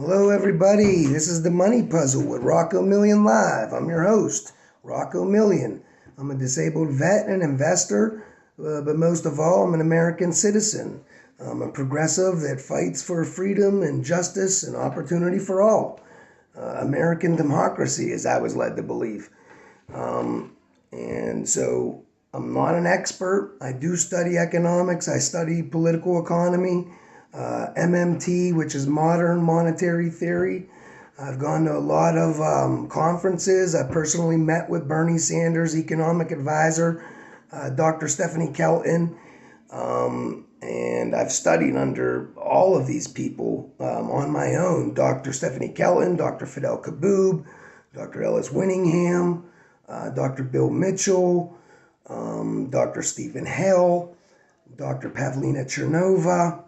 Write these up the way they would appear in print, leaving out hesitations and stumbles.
Hello, everybody. This is the Money Puzzle with Rocco Million Live. I'm your host, Rocco Million. I'm a disabled vet and investor, but most of all, I'm an American citizen. I'm a progressive that fights for freedom and justice and opportunity for all. American democracy, as I was led to believe. And so I'm not an expert. I do study economics. I study political economy. MMT, which is modern monetary theory. I've gone to a lot of conferences. I personally met with Bernie Sanders' economic advisor, Dr. Stephanie Kelton, and I've studied under all of these people on my own. Dr. Stephanie Kelton, Dr. Fidel Kaboob, Dr. Ellis Winningham, Dr. Bill Mitchell, Dr. Stephen Hale, Dr. Pavlina Chernova.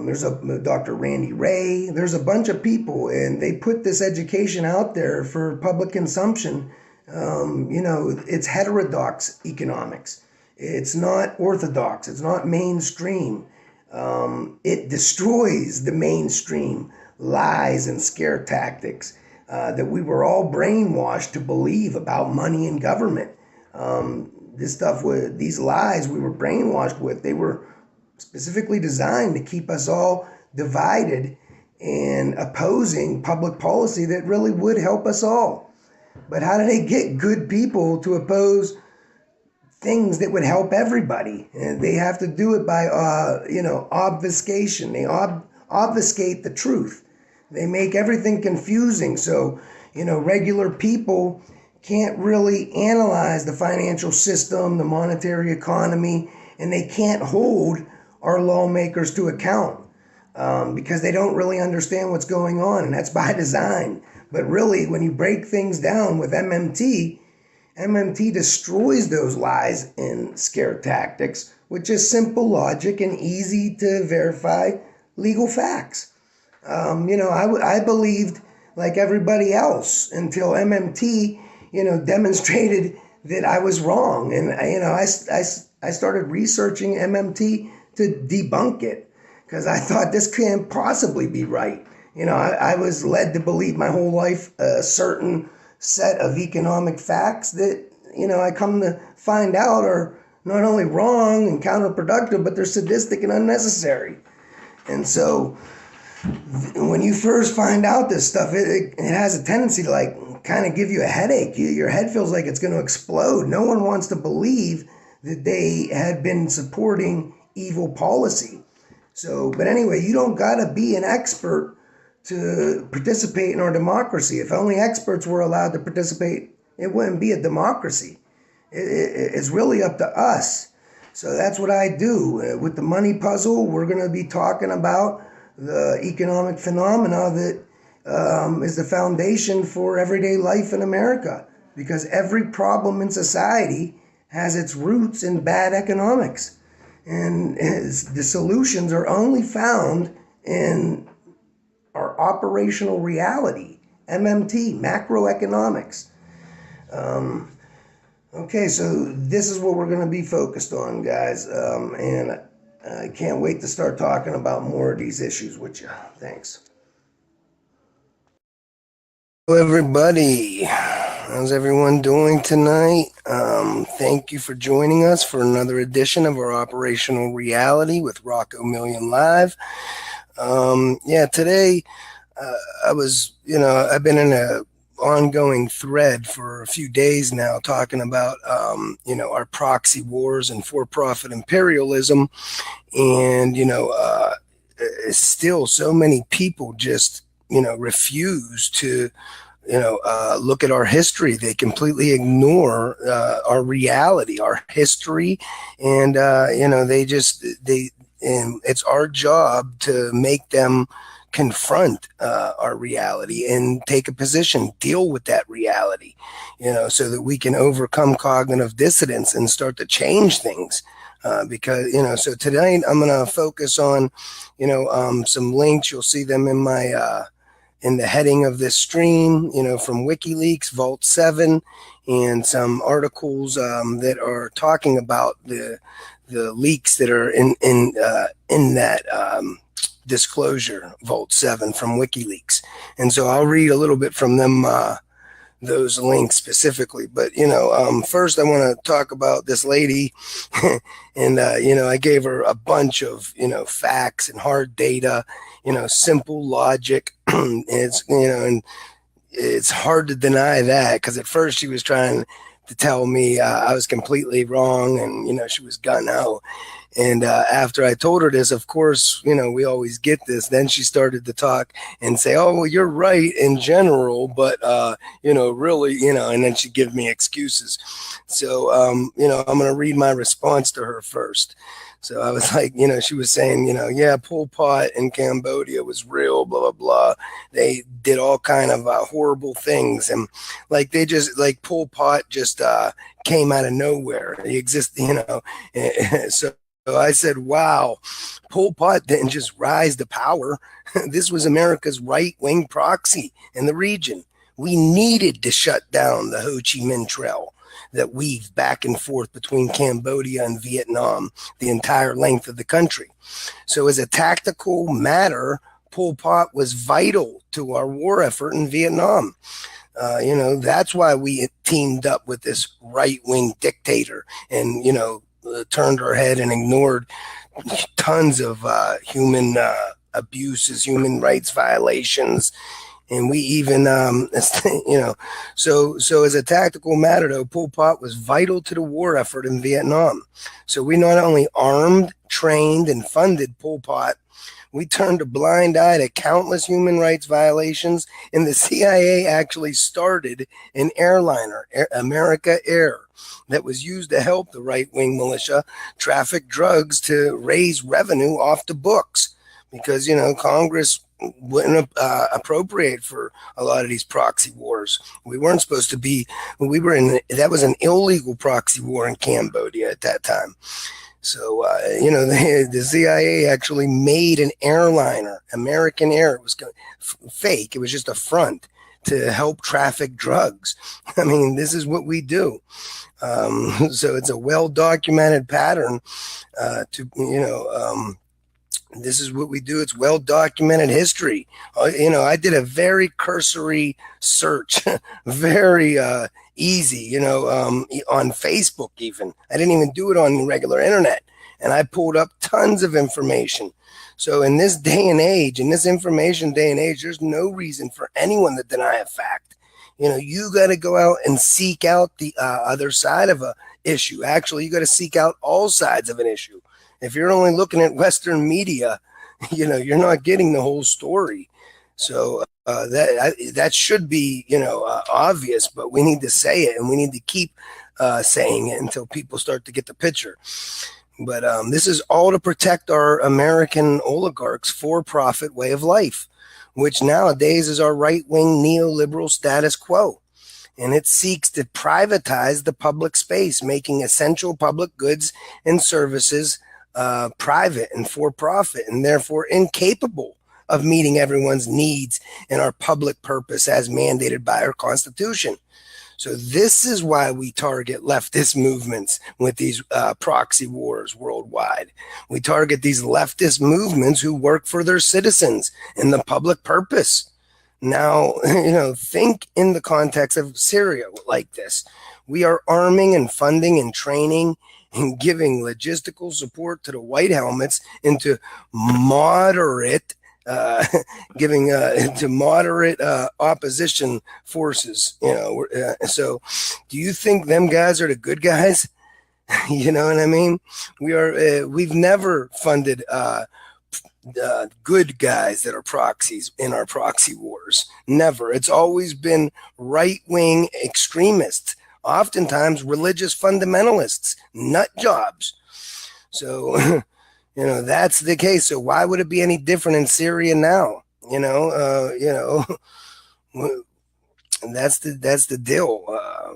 There's a Dr. Randy Ray. There's a bunch of people, and they put this education out there for public consumption. It's heterodox economics. It's not orthodox. It's not mainstream. It destroys the mainstream lies and scare tactics that we were all brainwashed to believe about money and government. These lies we were brainwashed with, they were specifically designed to keep us all divided and opposing public policy that really would help us all. But how do they get good people to oppose things that would help everybody? And they have to do it by, obfuscation. They obfuscate the truth. They make everything confusing. So, regular people can't really analyze the financial system, the monetary economy, and they can't hold our lawmakers to account because they don't really understand what's going on, and that's by design. But really, when you break things down with MMT destroys those lies and scare tactics with just simple logic and easy to verify legal facts. I believed like everybody else until MMT, demonstrated that I was wrong. And, I started researching MMT to debunk it because I thought this can't possibly be right. I was led to believe my whole life a certain set of economic facts that, I come to find out are not only wrong and counterproductive, but they're sadistic and unnecessary. And so when you first find out this stuff, it has a tendency to kind of give you a headache. Your head feels like it's going to explode. No one wants to believe that they had been supporting evil policy. So, but anyway, you don't got to be an expert to participate in our democracy. If only experts were allowed to participate, it wouldn't be a democracy. It's really up to us. So that's what I do. With the Money Puzzle, we're going to be talking about the economic phenomena that is the foundation for everyday life in America, because every problem in society has its roots in bad economics. And the solutions are only found in our operational reality, MMT, macroeconomics. Okay, so this is what we're going to be focused on, guys. And I can't wait to start talking about more of these issues with you. Thanks. Hello, everybody. How's everyone doing tonight? Thank you for joining us for another edition of our Operational Reality with Rocco Million Live. Today I've been in a ongoing thread for a few days now talking about, our proxy wars and for-profit imperialism. And, still so many people just, refuse to look at our history. They completely ignore our reality, our history, and and it's our job to make them confront our reality and take a position, deal with that reality, so that we can overcome cognitive dissonance and start to change things. So tonight I'm going to focus on, some links. You'll see them in my in the heading of this stream, from WikiLeaks, Vault 7, and some articles that are talking about the leaks that are in that disclosure, Vault 7 from WikiLeaks. And so I'll read a little bit from them, those links specifically. But, first I want to talk about this lady. And, I gave her a bunch of, facts and hard data, simple logic. And it's hard to deny that, because at first she was trying to tell me I was completely wrong, and she was gun out. And after I told her this, of course, we always get this. Then she started to talk and say, "Oh, well, you're right in general, but really, and then she'd give me excuses." So, I'm going to read my response to her first. So I was like, she was saying, yeah, Pol Pot in Cambodia was real, blah, blah, blah. They did all kind of horrible things. And Pol Pot just came out of nowhere. He existed, So I said, wow, Pol Pot didn't just rise to power. This was America's right-wing proxy in the region. We needed to shut down the Ho Chi Minh Trail that weaved back and forth between Cambodia and Vietnam the entire length of the country. So as a tactical matter, Pol Pot was vital to our war effort in Vietnam. That's why we teamed up with this right-wing dictator and, turned our head and ignored tons of human abuses, human rights violations. And we even, so as a tactical matter, though, Pol Pot was vital to the war effort in Vietnam. So we not only armed, trained, and funded Pol Pot, we turned a blind eye to countless human rights violations, and the CIA actually started an airliner, America Air, that was used to help the right-wing militia traffic drugs to raise revenue off the books, because, Congress wouldn't appropriate for a lot of these proxy wars. We weren't supposed to be, that was an illegal proxy war in Cambodia at that time. So, the CIA actually made an airliner, American Air. It was fake. It was just a front to help traffic drugs. I mean, this is what we do. So it's a well-documented pattern this is what we do. It's well-documented history. I did a very cursory search, very easy, on Facebook even. I didn't even do it on regular internet. And I pulled up tons of information. So in this day and age, in this information day and age, there's no reason for anyone to deny a fact. You got to go out and seek out the other side of a issue. Actually, you got to seek out all sides of an issue. If you're only looking at Western media, you're not getting the whole story. So that should be, obvious, but we need to say it, and we need to keep saying it until people start to get the picture. But this is all to protect our American oligarchs' for-profit way of life, which nowadays is our right-wing neoliberal status quo. And it seeks to privatize the public space, making essential public goods and services private and for profit, and therefore incapable of meeting everyone's needs and our public purpose as mandated by our Constitution. So this is why we target leftist movements with these proxy wars worldwide. We target these leftist movements who work for their citizens and the public purpose. Now, think in the context of Syria like this. We are arming and funding and training and giving logistical support to the white helmets into moderate opposition forces. So do you think them guys are the good guys? You know what I mean? We've never funded good guys that are proxies in our proxy wars. Never. It's always been right-wing extremists, oftentimes religious fundamentalists, nut jobs. So, that's the case. So why would it be any different in Syria now? That's the deal.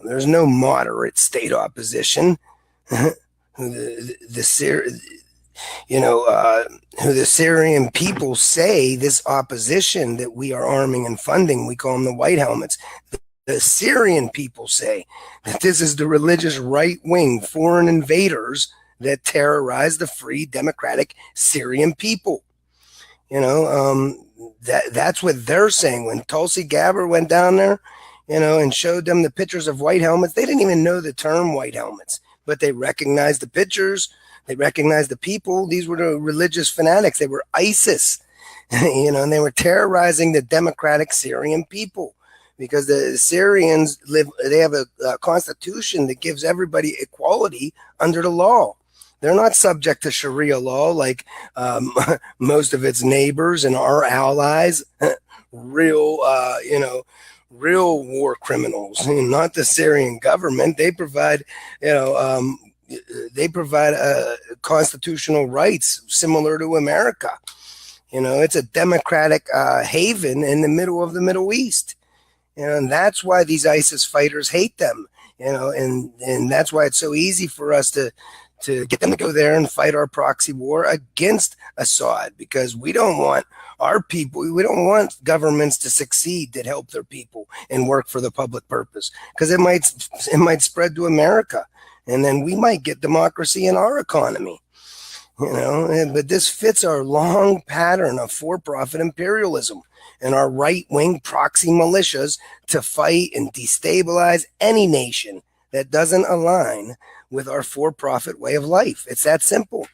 There's no moderate state opposition. Who the Syrian people say, this opposition that we are arming and funding, we call them the white helmets. The Syrian people say that this is the religious right-wing foreign invaders that terrorize the free democratic Syrian people. That's what they're saying. When Tulsi Gabbard went down there, and showed them the pictures of white helmets, they didn't even know the term white helmets, but they recognized the pictures. They recognized the people. These were the religious fanatics. They were ISIS, and they were terrorizing the democratic Syrian people because the Syrians they have a constitution that gives everybody equality under the law. They're not subject to Sharia law like most of its neighbors and our allies, real war criminals, not the Syrian government. They provide, constitutional rights similar to America. It's a democratic haven in the middle of the Middle East. And that's why these ISIS fighters hate them, and that's why it's so easy for us to get them to go there and fight our proxy war against Assad, because we don't want our people, we don't want governments to succeed that help their people and work for the public purpose, because it might spread to America, and then we might get democracy in our economy. But this fits our long pattern of for-profit imperialism and our right-wing proxy militias to fight and destabilize any nation that doesn't align with our for-profit way of life. It's that simple.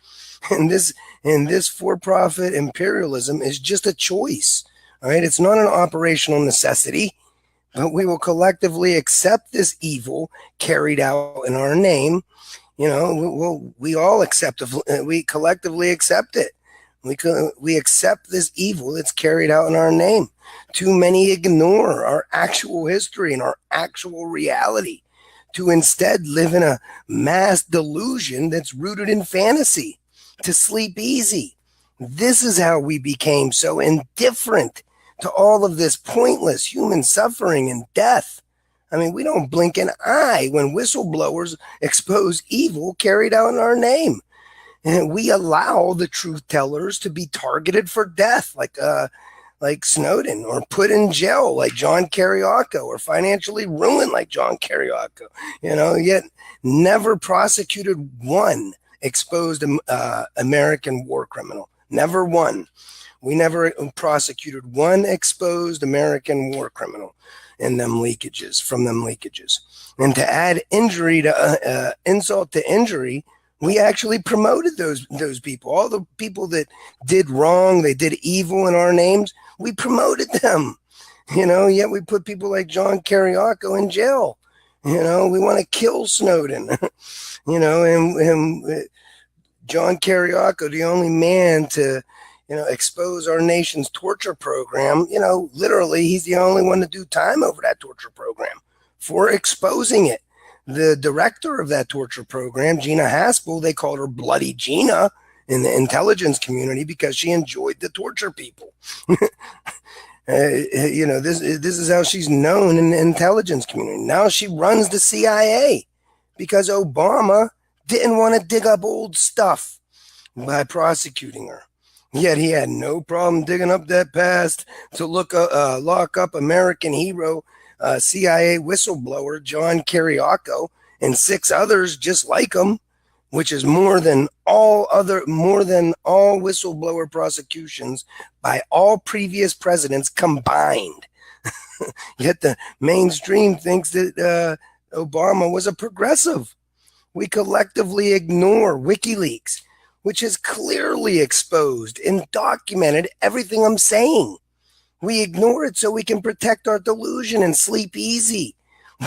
And this for-profit imperialism is just a choice. All right, it's not an operational necessity, but we will collectively accept this evil carried out in our name. We collectively accept it. We accept this evil that's carried out in our name. Too many ignore our actual history and our actual reality to instead live in a mass delusion that's rooted in fantasy, to sleep easy. This is how we became so indifferent to all of this pointless human suffering and death. I mean, we don't blink an eye when whistleblowers expose evil carried out in our name. And we allow the truth tellers to be targeted for death, like Snowden, or put in jail like John Kiriakou, or financially ruined like John Kiriakou, yet never prosecuted one exposed American war criminal. Never one. We never prosecuted one exposed American war criminal from them leakages. And to add injury to insult to injury, we actually promoted those people. All the people that did wrong, they did evil in our names, we promoted them. Yet we put people like John Kiriakou in jail. We want to kill Snowden. and John Kiriakou, the only man to expose our nation's torture program, literally he's the only one to do time over that torture program for exposing it. The director of that torture program, Gina Haspel, they called her Bloody Gina in the intelligence community because she enjoyed to torture people. This is how she's known in the intelligence community. Now she runs the CIA because Obama didn't want to dig up old stuff by prosecuting her. Yet he had no problem digging up that past to lock up American hero, CIA whistleblower John Kiriakou, and 6 others just like him, which is more than all whistleblower prosecutions by all previous presidents combined. Yet the mainstream thinks that Obama was a progressive. We collectively ignore WikiLeaks, which has clearly exposed and documented everything I'm saying. We ignore it so we can protect our delusion and sleep easy.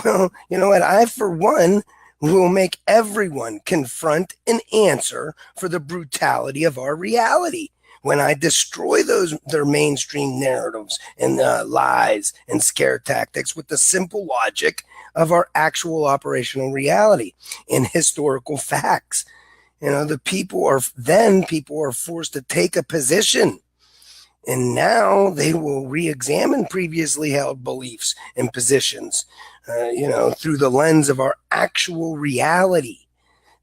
Well, you know what? I, for one, will make everyone confront and answer for the brutality of our reality when I destroy their mainstream narratives and lies and scare tactics with the simple logic of our actual operational reality and historical facts. People are forced to take a position. And now they will re-examine previously held beliefs and positions, through the lens of our actual reality.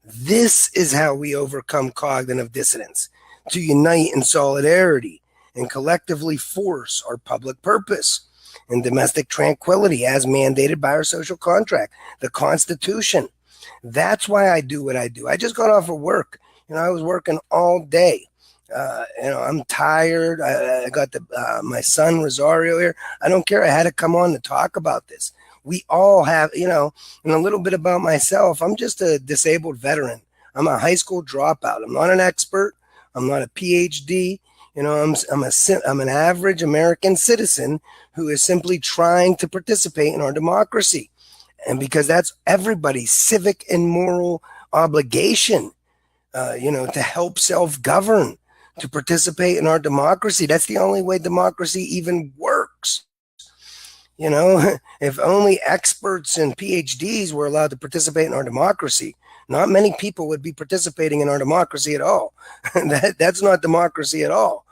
This is how we overcome cognitive dissonance, to unite in solidarity and collectively force our public purpose and domestic tranquility as mandated by our social contract, the Constitution. That's why I do what I do. I just got off of work. I was working all day. I'm tired. I got my son Rosario here. I don't care. I had to come on to talk about this. We all have, and a little bit about myself. I'm just a disabled veteran. I'm a high school dropout. I'm not an expert. I'm not a PhD. I'm an average American citizen who is simply trying to participate in our democracy. And because that's everybody's civic and moral obligation, to help self-govern, to participate in our democracy. That's the only way democracy even works. If only experts and PhDs were allowed to participate in our democracy, not many people would be participating in our democracy at all. That's not democracy at all.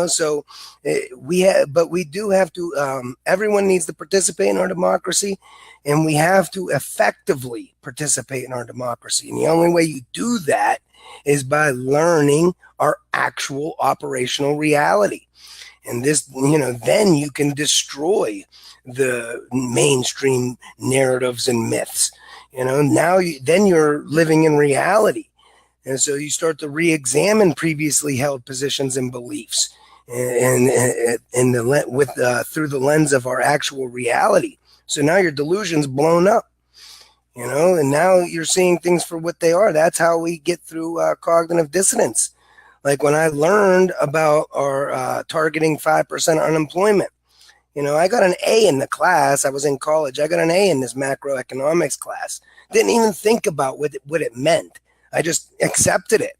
So but we do have to, everyone needs to participate in our democracy, and we have to effectively participate in our democracy. And the only way you do that is by learning our actual operational reality. And this, then you can destroy the mainstream narratives and myths. Then you're living in reality. And so you start to re-examine previously held positions and beliefs, and through the lens of our actual reality. So now your delusion's blown up, and now you're seeing things for what they are. That's how we get through cognitive dissonance. Like when I learned about our targeting 5% unemployment, I got an A in the class. I was in college. I got an A in this macroeconomics class. Didn't even think about what it meant. I just accepted it.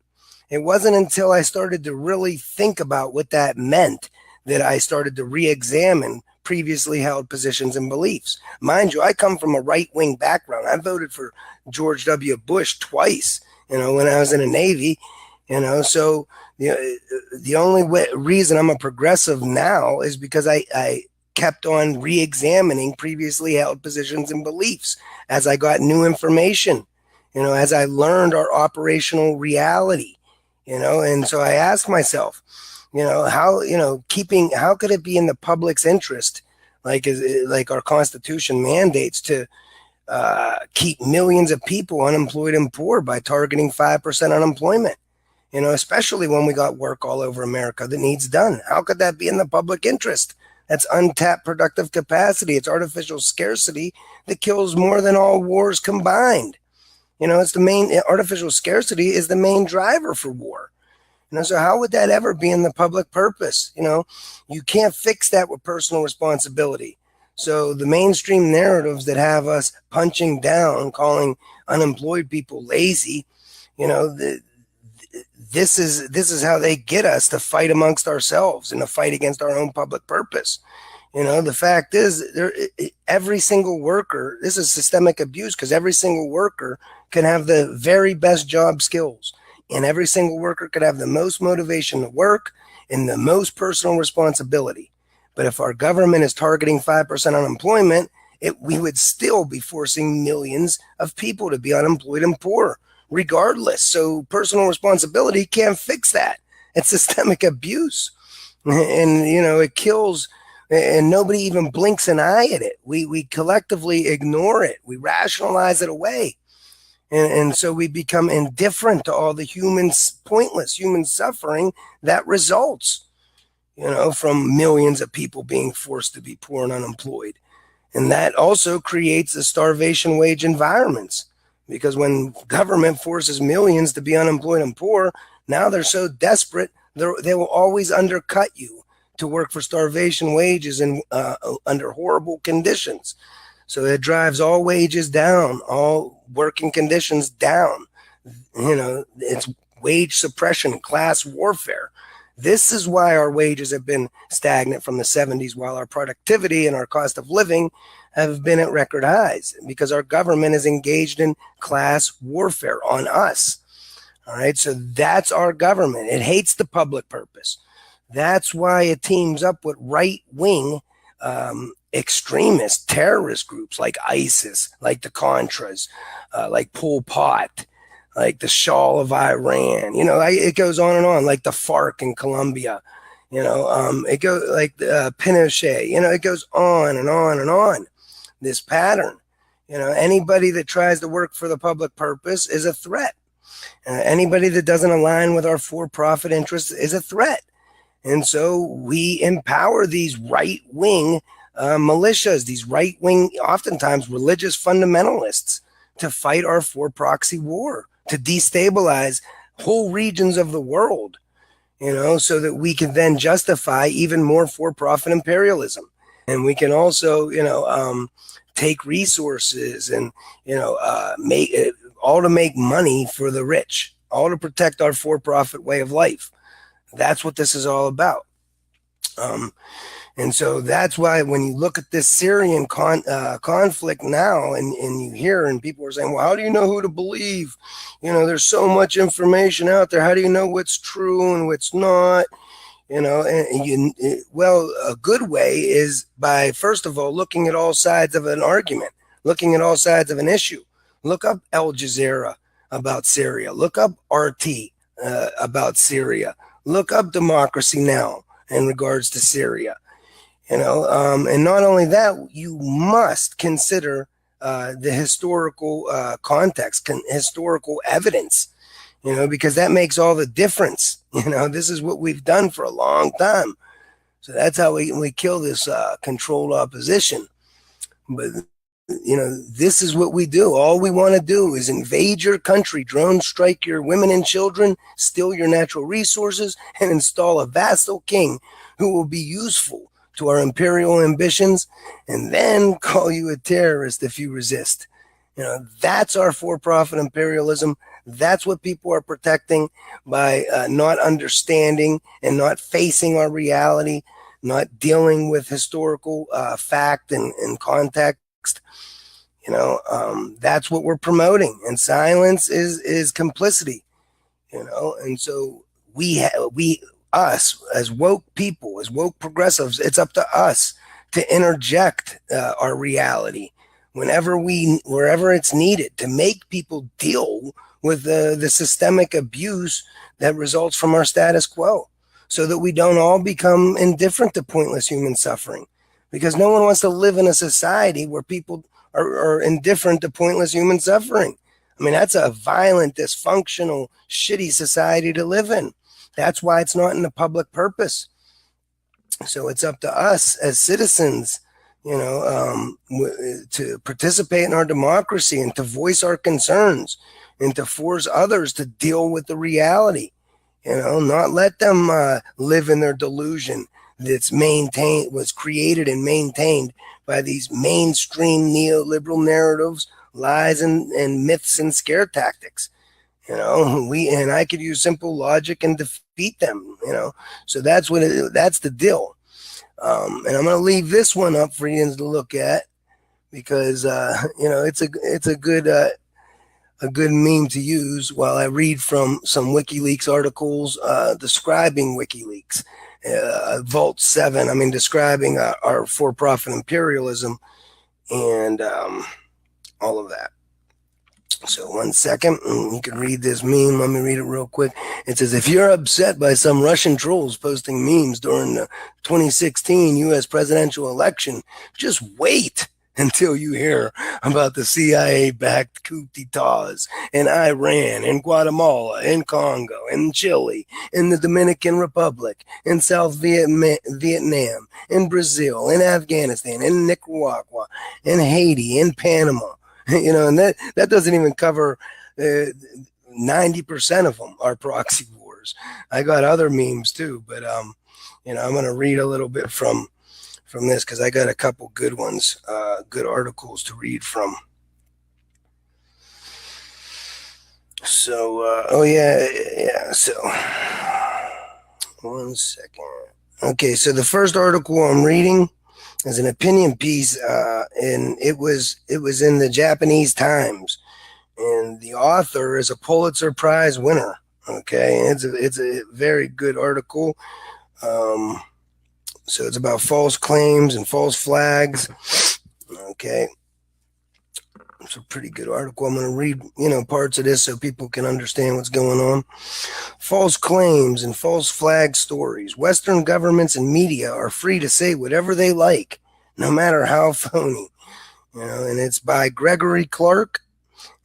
It wasn't until I started to really think about what that meant that I started to re-examine previously held positions and beliefs. Mind you, I come from a right-wing background. I voted for George W. Bush twice, when I was in the Navy, so the only reason I'm a progressive now is because I kept on re-examining previously held positions and beliefs as I got new information. As I learned our operational reality, and so I asked myself, how could it be in the public's interest, like our Constitution mandates, to keep millions of people unemployed and poor by targeting 5% unemployment, especially when we got work all over America that needs done. How could that be in the public interest? That's untapped productive capacity. It's artificial scarcity that kills more than all wars combined. It's the main artificial scarcity is the main driver for war. So how would that ever be in the public purpose? You can't fix that with personal responsibility. So the mainstream narratives that have us punching down, calling unemployed people lazy, this is how they get us to fight amongst ourselves and to fight against our own public purpose. The fact is, every single worker, this is systemic abuse, because every single worker can have the very best job skills, and every single worker could have the most motivation to work and the most personal responsibility. But if our government is targeting 5% unemployment, we would still be forcing millions of people to be unemployed and poor, regardless. So personal responsibility can't fix that. It's systemic abuse. And, it kills, and nobody even blinks an eye at it. We collectively ignore it. We rationalize it away. And so we become indifferent to all the pointless human suffering that results, from millions of people being forced to be poor and unemployed. And that also creates the starvation wage environments, because when government forces millions to be unemployed and poor, now they're so desperate, they will always undercut you to work for starvation wages and under horrible conditions. So it drives all wages down, all working conditions down. It's wage suppression, class warfare. This is why our wages have been stagnant from the 70s, while our productivity and our cost of living have been at record highs, because our government is engaged in class warfare on us. All right, so that's our government. It hates the public purpose. That's why it teams up with right-wing extremist terrorist groups like ISIS, like the Contras, like Pol Pot, like the Shah of Iran. It goes on and on, like the FARC in Colombia. It goes like Pinochet. It goes on and on and on. This pattern. Anybody that tries to work for the public purpose is a threat. Anybody that doesn't align with our for-profit interests is a threat. And so we empower these right-wing militias, these right-wing, oftentimes religious fundamentalists, to fight our for-proxy war, to destabilize whole regions of the world, so that we can then justify even more for-profit imperialism. And we can also, take resources and, make it all to make money for the rich, all to protect our for-profit way of life. That's what this is all about. And so that's why when you look at this Syrian conflict now, and you hear, and people are saying, well, how do you know who to believe? There's so much information out there. How do you know what's true and what's not? Well, a good way is by, first of all, looking at all sides of an argument, looking at all sides of an issue. Look up Al Jazeera about Syria. Look up RT about Syria. Look up Democracy Now! In regards to Syria. And not only that, you must consider the historical context, historical evidence, because that makes all the difference. This is what we've done for a long time. So that's how we kill this controlled opposition. But, this is what we do. All we want to do is invade your country, drone strike your women and children, steal your natural resources, and install a vassal king who will be useful to our imperial ambitions, and then call you a terrorist if you resist. That's our for-profit imperialism. That's what people are protecting by not understanding and not facing our reality, not dealing with historical fact and context. That's what we're promoting, and silence is complicity. And so us as woke people, as woke progressives, it's up to us to interject our reality wherever it's needed, to make people deal with the systemic abuse that results from our status quo, so that we don't all become indifferent to pointless human suffering, because no one wants to live in a society where people are indifferent to pointless human suffering. I mean, that's a violent, dysfunctional, shitty society to live in. That's why it's not in the public purpose. So it's up to us as citizens, to participate in our democracy and to voice our concerns and to force others to deal with the reality, not let them live in their delusion was created and maintained by these mainstream neoliberal narratives, lies and myths and scare tactics. I could use simple logic and defeat them, so that's the deal. And I'm going to leave this one up for you to look at, because it's a good meme to use while I read from some WikiLeaks articles describing WikiLeaks, Vault 7. Describing our for-profit imperialism and all of that. So 1 second, you can read this meme. Let me read it real quick. It says, if you're upset by some Russian trolls posting memes during the 2016 U.S. presidential election, just wait until you hear about the CIA-backed coup d'etats in Iran, in Guatemala, in Congo, in Chile, in the Dominican Republic, in South Vietnam, in Brazil, in Afghanistan, in Nicaragua, in Haiti, in Panama. And that doesn't even cover 90% of them are proxy wars. I got other memes too, but I'm going to read a little bit from this, because I got a couple good ones, good articles to read from. So, so 1 second. Okay, so the first article I'm reading is an opinion piece, and it was in the Japanese Times, and the author is a Pulitzer Prize winner. Okay, and it's a very good article. So it's about false claims and false flags. Okay, it's a pretty good article. I'm going to read parts of this so people can understand what's going on. False claims and false flag stories. Western governments and media are free to say whatever they like, no matter how phony. And it's by Gregory Clark,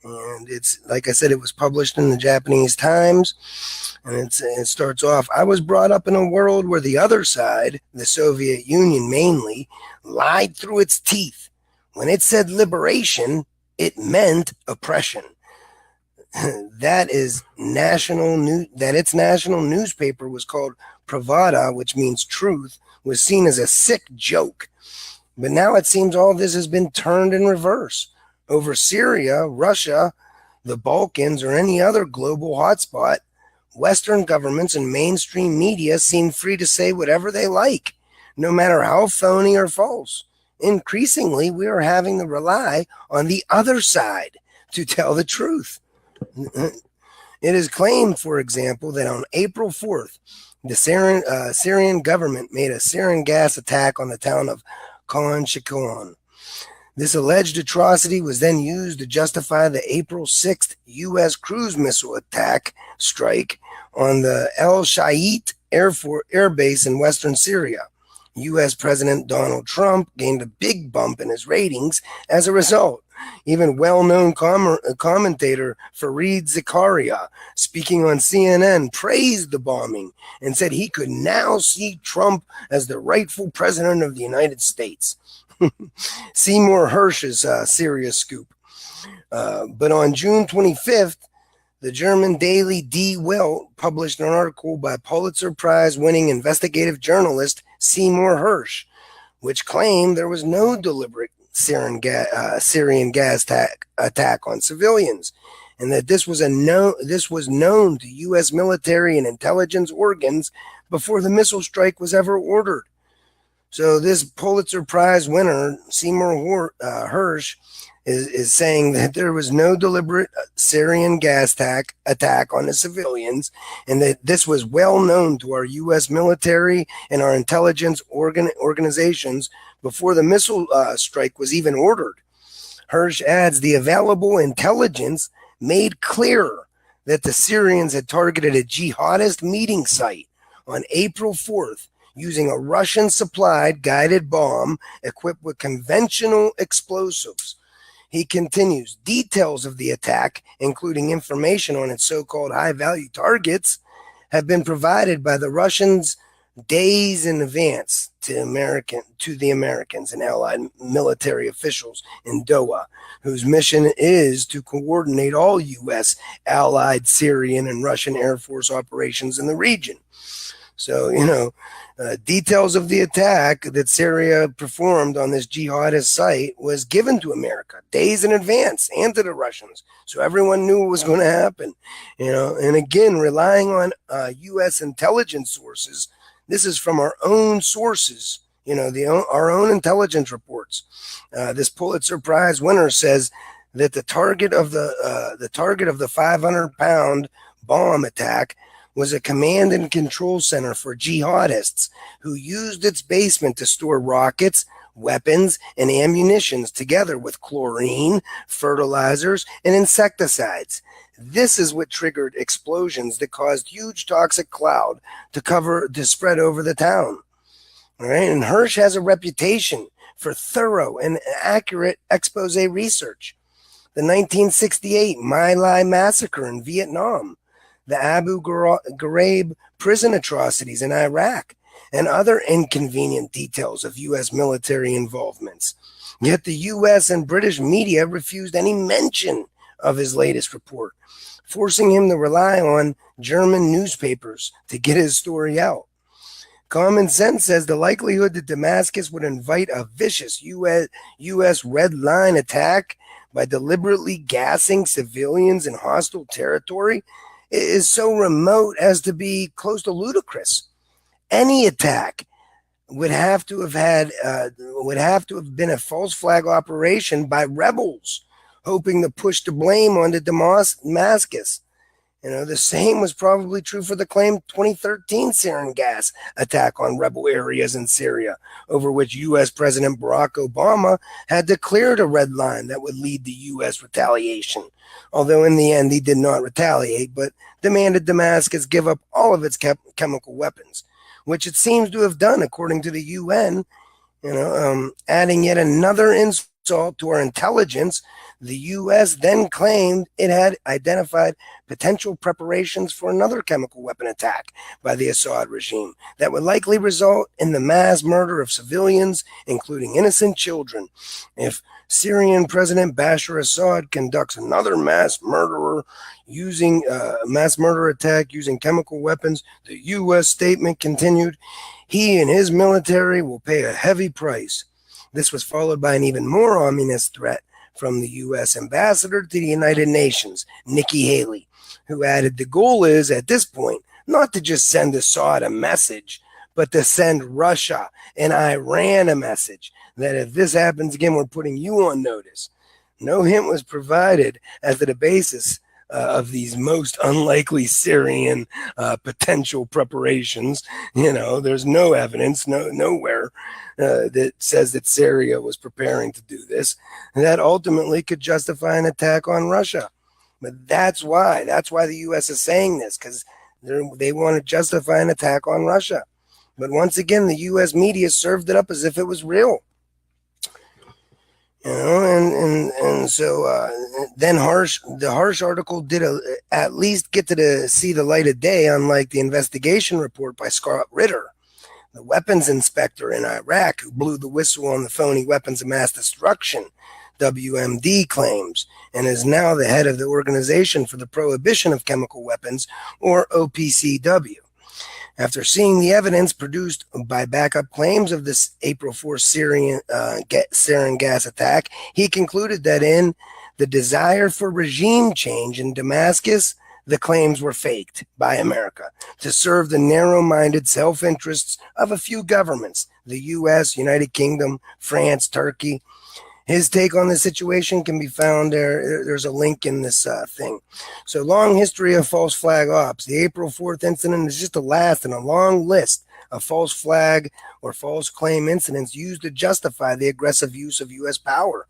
And it's, like I said, it was published in the Japanese Times. And it starts off, I was brought up in a world where the other side, the Soviet Union mainly, lied through its teeth. When it said liberation, it meant oppression. That its national newspaper was called Pravda, which means truth, was seen as a sick joke. But now it seems all this has been turned in reverse. Over Syria, Russia, the Balkans, or any other global hotspot, Western governments and mainstream media seem free to say whatever they like, no matter how phony or false. Increasingly, we are having to rely on the other side to tell the truth. It is claimed, for example, that on April 4th, the Syrian government made a sarin gas attack on the town of Khan Shaykhun. This alleged atrocity was then used to justify the April 6th U.S. cruise missile attack strike on the El Shait Air Base in western Syria. U.S. President Donald Trump gained a big bump in his ratings as a result. Even well-known commentator Fareed Zakaria, speaking on CNN, praised the bombing and said he could now see Trump as the rightful president of the United States. Seymour Hersh's Syria scoop. But on June 25th, the German daily Die Welt published an article by Pulitzer Prize-winning investigative journalist Seymour Hersh, which claimed there was no deliberate Syrian gas attack on civilians, and that this was known to U.S. military and intelligence organs before the missile strike was ever ordered. So this Pulitzer Prize winner, Seymour Hersh, is saying that there was no deliberate Syrian gas attack on the civilians, and that this was well known to our U.S. military and our intelligence organizations before the missile strike was even ordered. Hersh adds the available intelligence made clear that the Syrians had targeted a jihadist meeting site on April 4th using a Russian-supplied guided bomb equipped with conventional explosives. He continues, details of the attack, including information on its so-called high-value targets, have been provided by the Russians days in advance to the Americans and allied military officials in Doha, whose mission is to coordinate all U.S., allied, Syrian, and Russian Air Force operations in the region. So, details of the attack that Syria performed on this jihadist site was given to America days in advance and to the Russians. So everyone knew what was going to happen, and again, relying on U.S. intelligence sources. This is from our own sources, our own intelligence reports. This Pulitzer Prize winner says that the target of the 500-pound bomb attack was a command and control center for jihadists who used its basement to store rockets, weapons, and ammunitions together with chlorine, fertilizers, and insecticides. This is what triggered explosions that caused huge toxic cloud to spread over the town. All right, and Hersh has a reputation for thorough and accurate expose research. The 1968 My Lai massacre in Vietnam, the Abu Ghraib prison atrocities in Iraq, and other inconvenient details of U.S. military involvements. Yet the U.S. and British media refused any mention of his latest report, forcing him to rely on German newspapers to get his story out. Common sense says the likelihood that Damascus would invite a vicious U.S. red line attack by deliberately gassing civilians in hostile territory is so remote as to be close to ludicrous. Any attack would have to have been a false flag operation by rebels, hoping to push the blame onto Damascus. The same was probably true for the claimed 2013 sarin gas attack on rebel areas in Syria, over which U.S. President Barack Obama had declared a red line that would lead to U.S. retaliation. Although in the end he did not retaliate, but demanded Damascus give up all of its chemical weapons, which it seems to have done according to the UN, adding yet another insult assault to our intelligence, the U.S. then claimed it had identified potential preparations for another chemical weapon attack by the Assad regime that would likely result in the mass murder of civilians, including innocent children. If Syrian President Bashar Assad conducts another mass murder attack using chemical weapons, the U.S. statement continued, he and his military will pay a heavy price. This was followed by an even more ominous threat from the U.S. ambassador to the United Nations, Nikki Haley, who added, the goal is, at this point, not to just send Assad a message, but to send Russia and Iran a message that if this happens again, we're putting you on notice. No hint was provided as to the basis of these most unlikely Syrian potential preparations. There's no evidence, nowhere that says that Syria was preparing to do this. And that ultimately could justify an attack on Russia. But that's why the U.S. is saying this, because they want to justify an attack on Russia. But once again, the U.S. media served it up as if it was real. And so then the harsh article did at least get to see the light of day, unlike the investigation report by Scott Ritter, the weapons inspector in Iraq who blew the whistle on the phony weapons of mass destruction, WMD claims, and is now the head of the Organization for the Prohibition of Chemical Weapons, or OPCW. After seeing the evidence produced by backup claims of this April 4th sarin gas attack, he concluded that in the desire for regime change in Damascus, the claims were faked by America to serve the narrow-minded self-interests of a few governments, the U.S., United Kingdom, France, Turkey. His take on the situation can be found there. There's a link in this thing. So, long history of false flag ops. The April 4th incident is just the last in a long list of false flag or false claim incidents used to justify the aggressive use of U.S. power.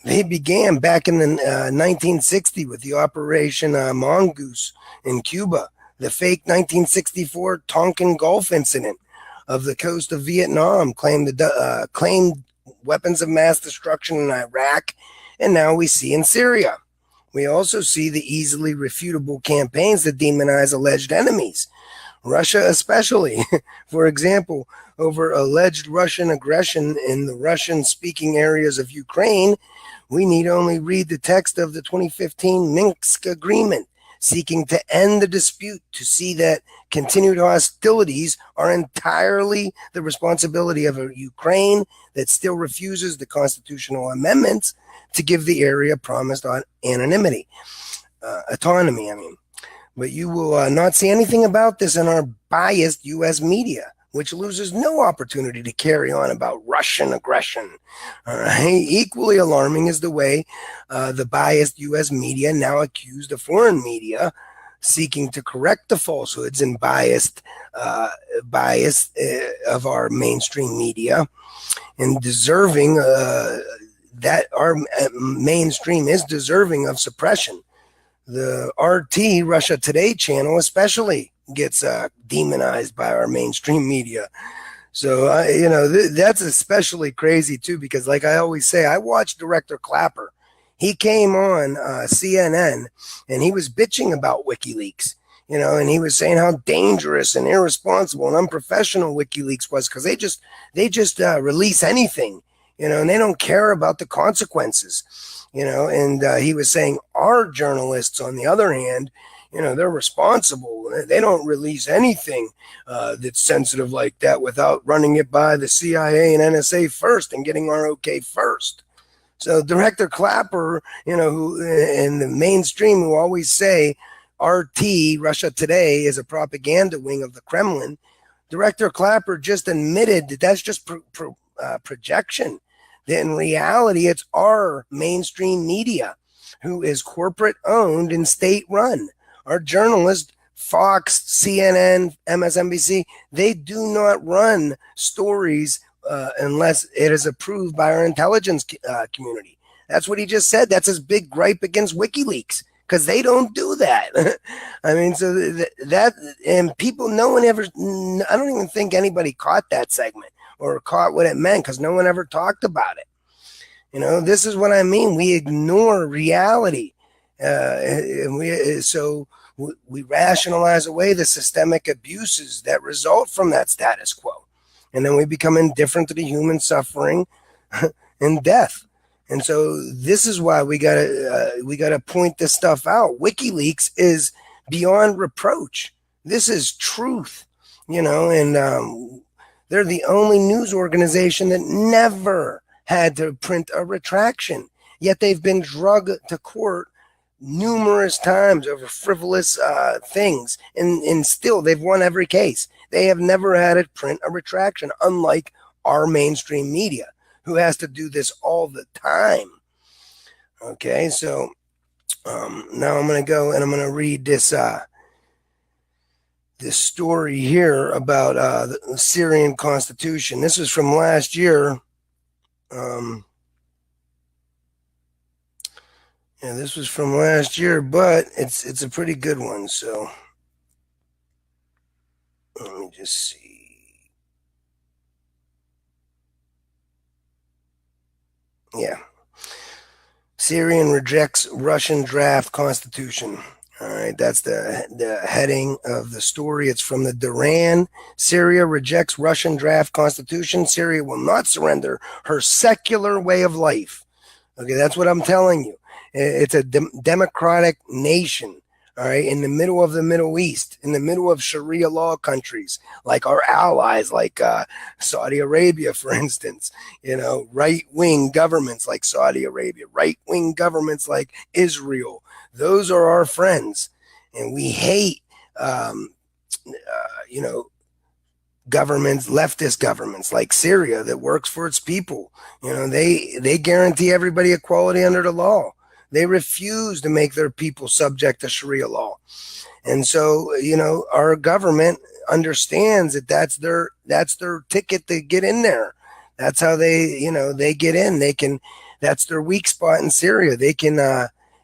They began back in the 1960 with the Operation Mongoose in Cuba, the fake 1964 Tonkin Gulf incident of the coast of Vietnam claimed weapons of mass destruction in Iraq, and now we see in Syria. We also see the easily refutable campaigns that demonize alleged enemies, Russia especially. For example, over alleged Russian aggression in the Russian-speaking areas of Ukraine, we need only read the text of the 2015 Minsk Agreement, seeking to end the dispute to see that continued hostilities are entirely the responsibility of a Ukraine that still refuses the constitutional amendments to give the area promised autonomy. But you will not see anything about this in our biased U.S. media, which loses no opportunity to carry on about Russian aggression. All right? Equally alarming is the way the biased U.S. media now accuse the foreign media seeking to correct the falsehoods and bias of our mainstream media, and deserving that our mainstream is deserving of suppression. The RT, Russia Today channel especially gets demonized by our mainstream media. So, that's especially crazy too, because like I always say, I watched Director Clapper. He came on CNN and he was bitching about WikiLeaks, and he was saying how dangerous and irresponsible and unprofessional WikiLeaks was, because they just release anything, and they don't care about the consequences, and he was saying our journalists, on the other hand, they're responsible. They don't release anything that's sensitive like that without running it by the CIA and NSA first and getting our okay first. So Director Clapper, who in the mainstream, who always say RT, Russia Today, is a propaganda wing of the Kremlin, Director Clapper just admitted that that's just projection. That in reality, it's our mainstream media who is corporate owned and state run. Our journalists, Fox, CNN, MSNBC, they do not run stories unless it is approved by our intelligence community. That's what he just said. That's his big gripe against WikiLeaks, because they don't do that. So that, and people, no one ever, I don't even think anybody caught that segment or caught what it meant, because no one ever talked about it. This is what I mean. We ignore reality. And we rationalize away the systemic abuses that result from that status quo. And then we become indifferent to the human suffering and death. And so this is why we gotta point this stuff out. WikiLeaks is beyond reproach. This is truth, and they're the only news organization that never had to print a retraction. Yet they've been drugged to court numerous times over frivolous things, and still they've won every case. They have never had to print a retraction, unlike our mainstream media, who has to do this all the time. Okay, so now I'm going to go and I'm going to read this story here about the Syrian constitution. This is from last year. This was from last year, but it's a pretty good one. So let me just see. Yeah. Syrian rejects Russian draft constitution. All right, that's the heading of the story. It's from the Duran. Syria rejects Russian draft constitution. Syria will not surrender her secular way of life. Okay, that's what I'm telling you. It's a democratic nation, all right, in the middle of the Middle East, in the middle of Sharia law countries, like our allies, like Saudi Arabia, for instance, right-wing governments like Saudi Arabia, right-wing governments like Israel. Those are our friends, and we hate, governments, leftist governments like Syria that works for its people. They guarantee everybody equality under the law. They refuse to make their people subject to Sharia law. And so, our government understands that that's their ticket to get in there. That's how they get in. That's their weak spot in Syria. They can,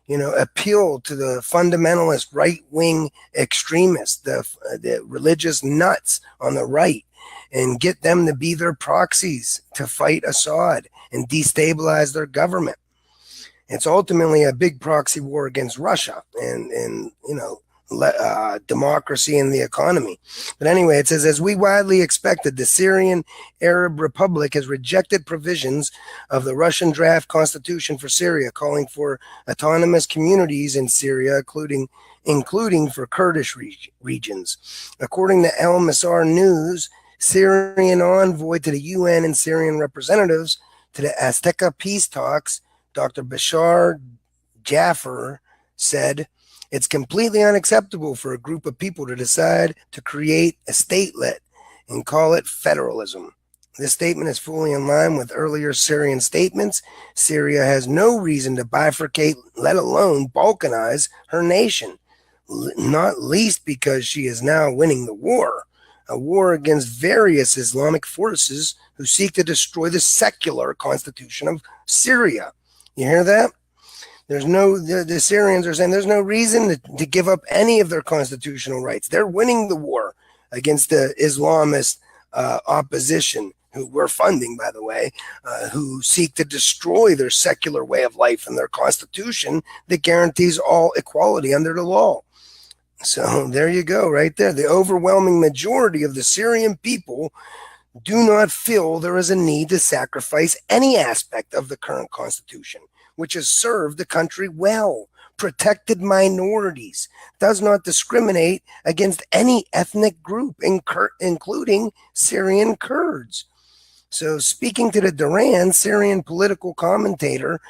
appeal to the fundamentalist right-wing extremists, the religious nuts on the right, and get them to be their proxies to fight Assad and destabilize their government. It's ultimately a big proxy war against Russia and democracy and the economy. But anyway, it says, as we widely expected, the Syrian Arab Republic has rejected provisions of the Russian draft constitution for Syria, calling for autonomous communities in Syria, including for Kurdish regions. According to El Masar News, Syrian envoy to the UN and Syrian representatives to the Azteca peace talks, Dr. Bashar Jaffer, said, it's completely unacceptable for a group of people to decide to create a statelet and call it federalism. This statement is fully in line with earlier Syrian statements. Syria has no reason to bifurcate, let alone balkanize her nation, not least because she is now winning the war, a war against various Islamic forces who seek to destroy the secular constitution of Syria. You hear that? The Syrians are saying there's no reason to give up any of their constitutional rights. They're winning the war against the Islamist opposition, who we're funding, by the way, who seek to destroy their secular way of life and their constitution that guarantees all equality under the law. So there you go, right there. The overwhelming majority of the Syrian people do not feel there is a need to sacrifice any aspect of the current constitution, which has served the country well, protected minorities, does not discriminate against any ethnic group, including Syrian Kurds. So speaking to the Duran, Syrian political commentator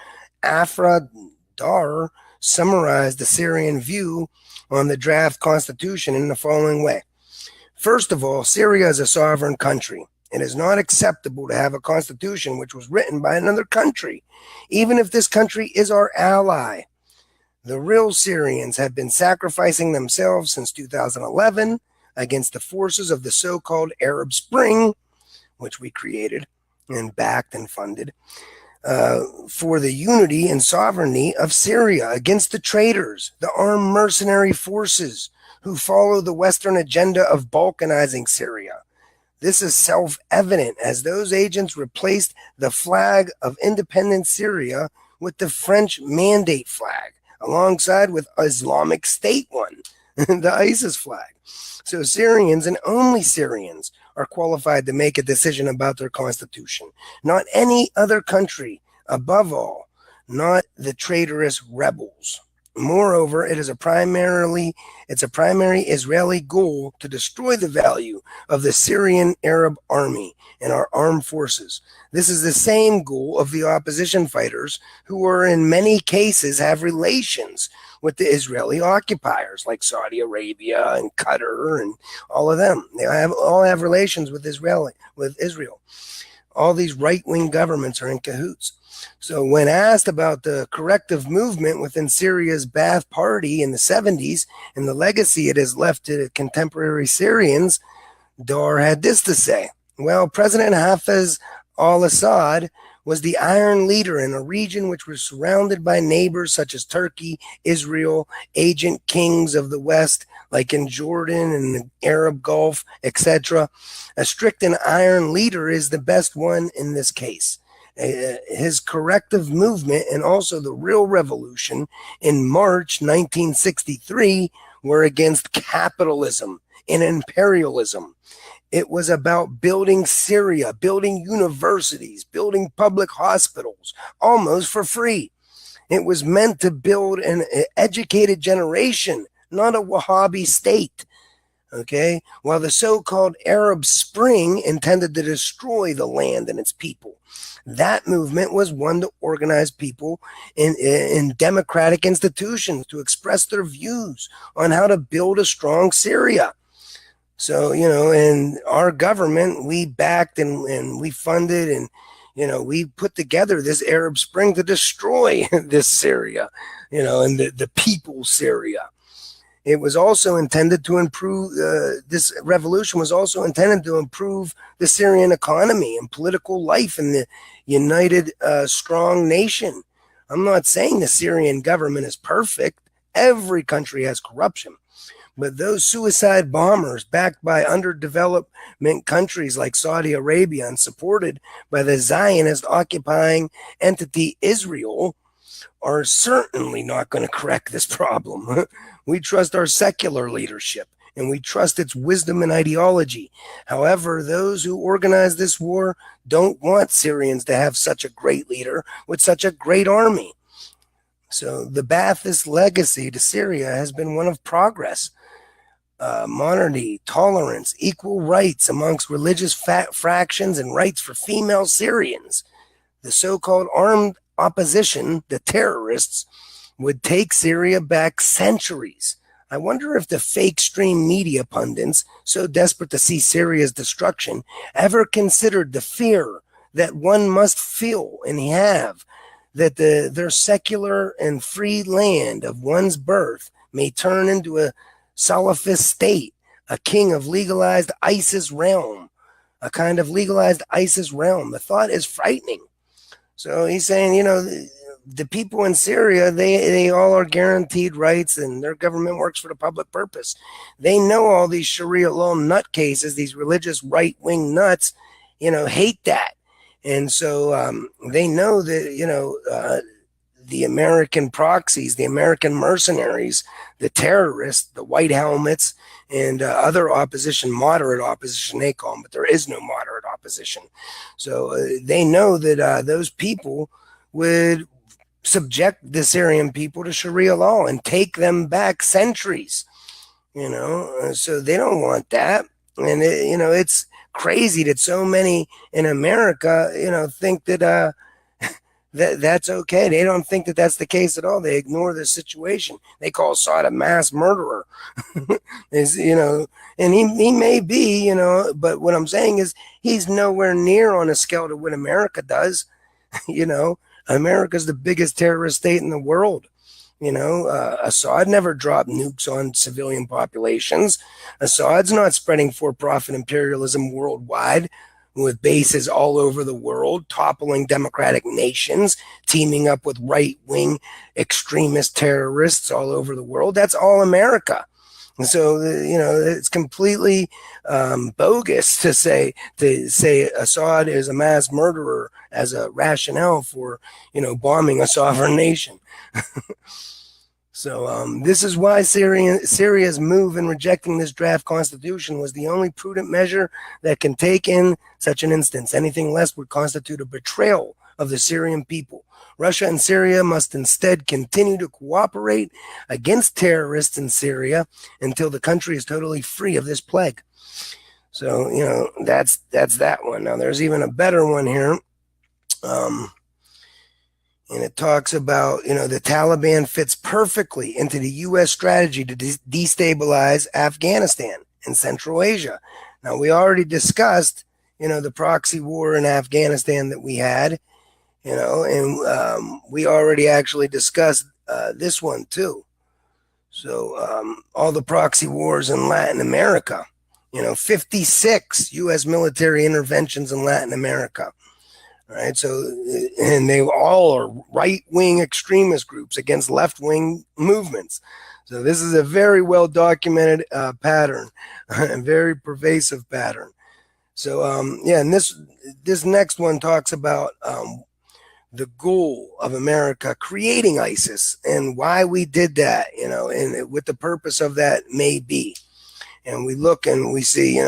Afra Dar summarized the Syrian view on the draft constitution in the following way. First of all, Syria is a sovereign country. It is not acceptable to have a constitution which was written by another country, even if this country is our ally. The real Syrians have been sacrificing themselves since 2011 against the forces of the so-called Arab Spring, which we created and backed and funded, for the unity and sovereignty of Syria against the traitors, the armed mercenary forces who follow the Western agenda of balkanizing Syria. This is self-evident, as those agents replaced the flag of independent Syria with the French mandate flag, alongside with Islamic State one, the ISIS flag. So Syrians, and only Syrians, are qualified to make a decision about their constitution, not any other country, above all, not the traitorous rebels. Moreover, it's a primary Israeli goal to destroy the value of the Syrian Arab army and our armed forces. This is the same goal of the opposition fighters, who are in many cases have relations with the Israeli occupiers, like Saudi Arabia and Qatar and all of them. They all have relations with Israel. All these right-wing governments are in cahoots. So when asked about the corrective movement within Syria's Ba'ath Party in the 70s and the legacy it has left to contemporary Syrians, Dar had this to say. Well, President Hafez al-Assad was the iron leader in a region which was surrounded by neighbors such as Turkey, Israel, agent kings of the West, like in Jordan and the Arab Gulf, etc. A strict and iron leader is the best one in this case. His corrective movement and also the real revolution in March 1963 were against capitalism and imperialism. It was about building Syria, building universities, building public hospitals, almost for free. It was meant to build an educated generation, not a Wahhabi state. Okay, while the so-called Arab Spring intended to destroy the land and its people, that movement was one to organize people in democratic institutions to express their views on how to build a strong Syria. So, in our government, we backed and we funded and, we put together this Arab Spring to destroy this Syria, and the people Syria. It was also intended to improve, this revolution was also intended to improve the Syrian economy and political life in the united, strong nation. I'm not saying the Syrian government is perfect. Every country has corruption. But those suicide bombers backed by underdevelopment countries like Saudi Arabia and supported by the Zionist occupying entity Israel are certainly not going to correct this problem. We trust our secular leadership and we trust its wisdom and ideology. However, those who organize this war don't want Syrians to have such a great leader with such a great army. So the Ba'athist legacy to Syria has been one of progress, modernity, tolerance, equal rights amongst religious fractions, and rights for female Syrians. The so-called armed opposition, the terrorists, would take Syria back centuries. I wonder if the fake stream media pundits, so desperate to see Syria's destruction, ever considered the fear that one must feel and have that their secular and free land of one's birth may turn into a Salafist state, a king of legalized ISIS realm, a kind of legalized ISIS realm. The thought is frightening. So he's saying, the people in Syria, they all are guaranteed rights and their government works for the public purpose. They know all these Sharia law nutcases, these religious right-wing nuts, hate that. And so they know that, the American proxies, the American mercenaries, the terrorists, the white helmets, and other opposition, moderate opposition, they call them, but there is no moderate opposition. So they know that those people would subject the Syrian people to Sharia law and take them back centuries, so they don't want that. And, it's crazy that so many in America, think that, that's okay. They don't think that that's the case at all. They ignore the situation. They call Assad a mass murderer. And he may be, but what I'm saying is he's nowhere near on a scale to what America does. America's the biggest terrorist state in the world. Assad never dropped nukes on civilian populations. Assad's not spreading for-profit imperialism worldwide, with bases all over the world, toppling democratic nations, teaming up with right-wing extremist terrorists all over the world. That's all America. And so, it's completely bogus to say Assad is a mass murderer as a rationale for, bombing a sovereign nation. So this is why Syria's move in rejecting this draft constitution was the only prudent measure that can take in such an instance. Anything less would constitute a betrayal of the Syrian people. Russia and Syria must instead continue to cooperate against terrorists in Syria until the country is totally free of this plague. So, that's that one. Now, there's even a better one here. And it talks about, the Taliban fits perfectly into the U.S. strategy to destabilize Afghanistan and Central Asia. Now, we already discussed, the proxy war in Afghanistan that we had, and we already actually discussed this one too. So all the proxy wars in Latin America, 56 U.S. military interventions in Latin America. All right, so, and they all are right-wing extremist groups against left-wing movements. So this is a very well-documented pattern, a very pervasive pattern. So, and this next one talks about the goal of America creating ISIS and why we did that, and what the purpose of that may be. And we look and we see,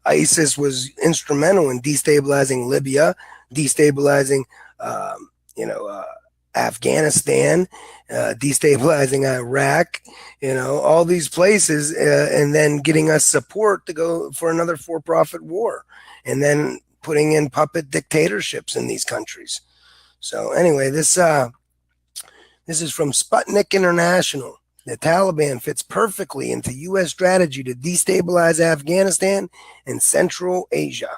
ISIS was instrumental in destabilizing Libya, destabilizing, Afghanistan, destabilizing Iraq, all these places, and then getting us support to go for another for-profit war, and then putting in puppet dictatorships in these countries. So anyway, this is from Sputnik International. The Taliban fits perfectly into U.S. strategy to destabilize Afghanistan and Central Asia.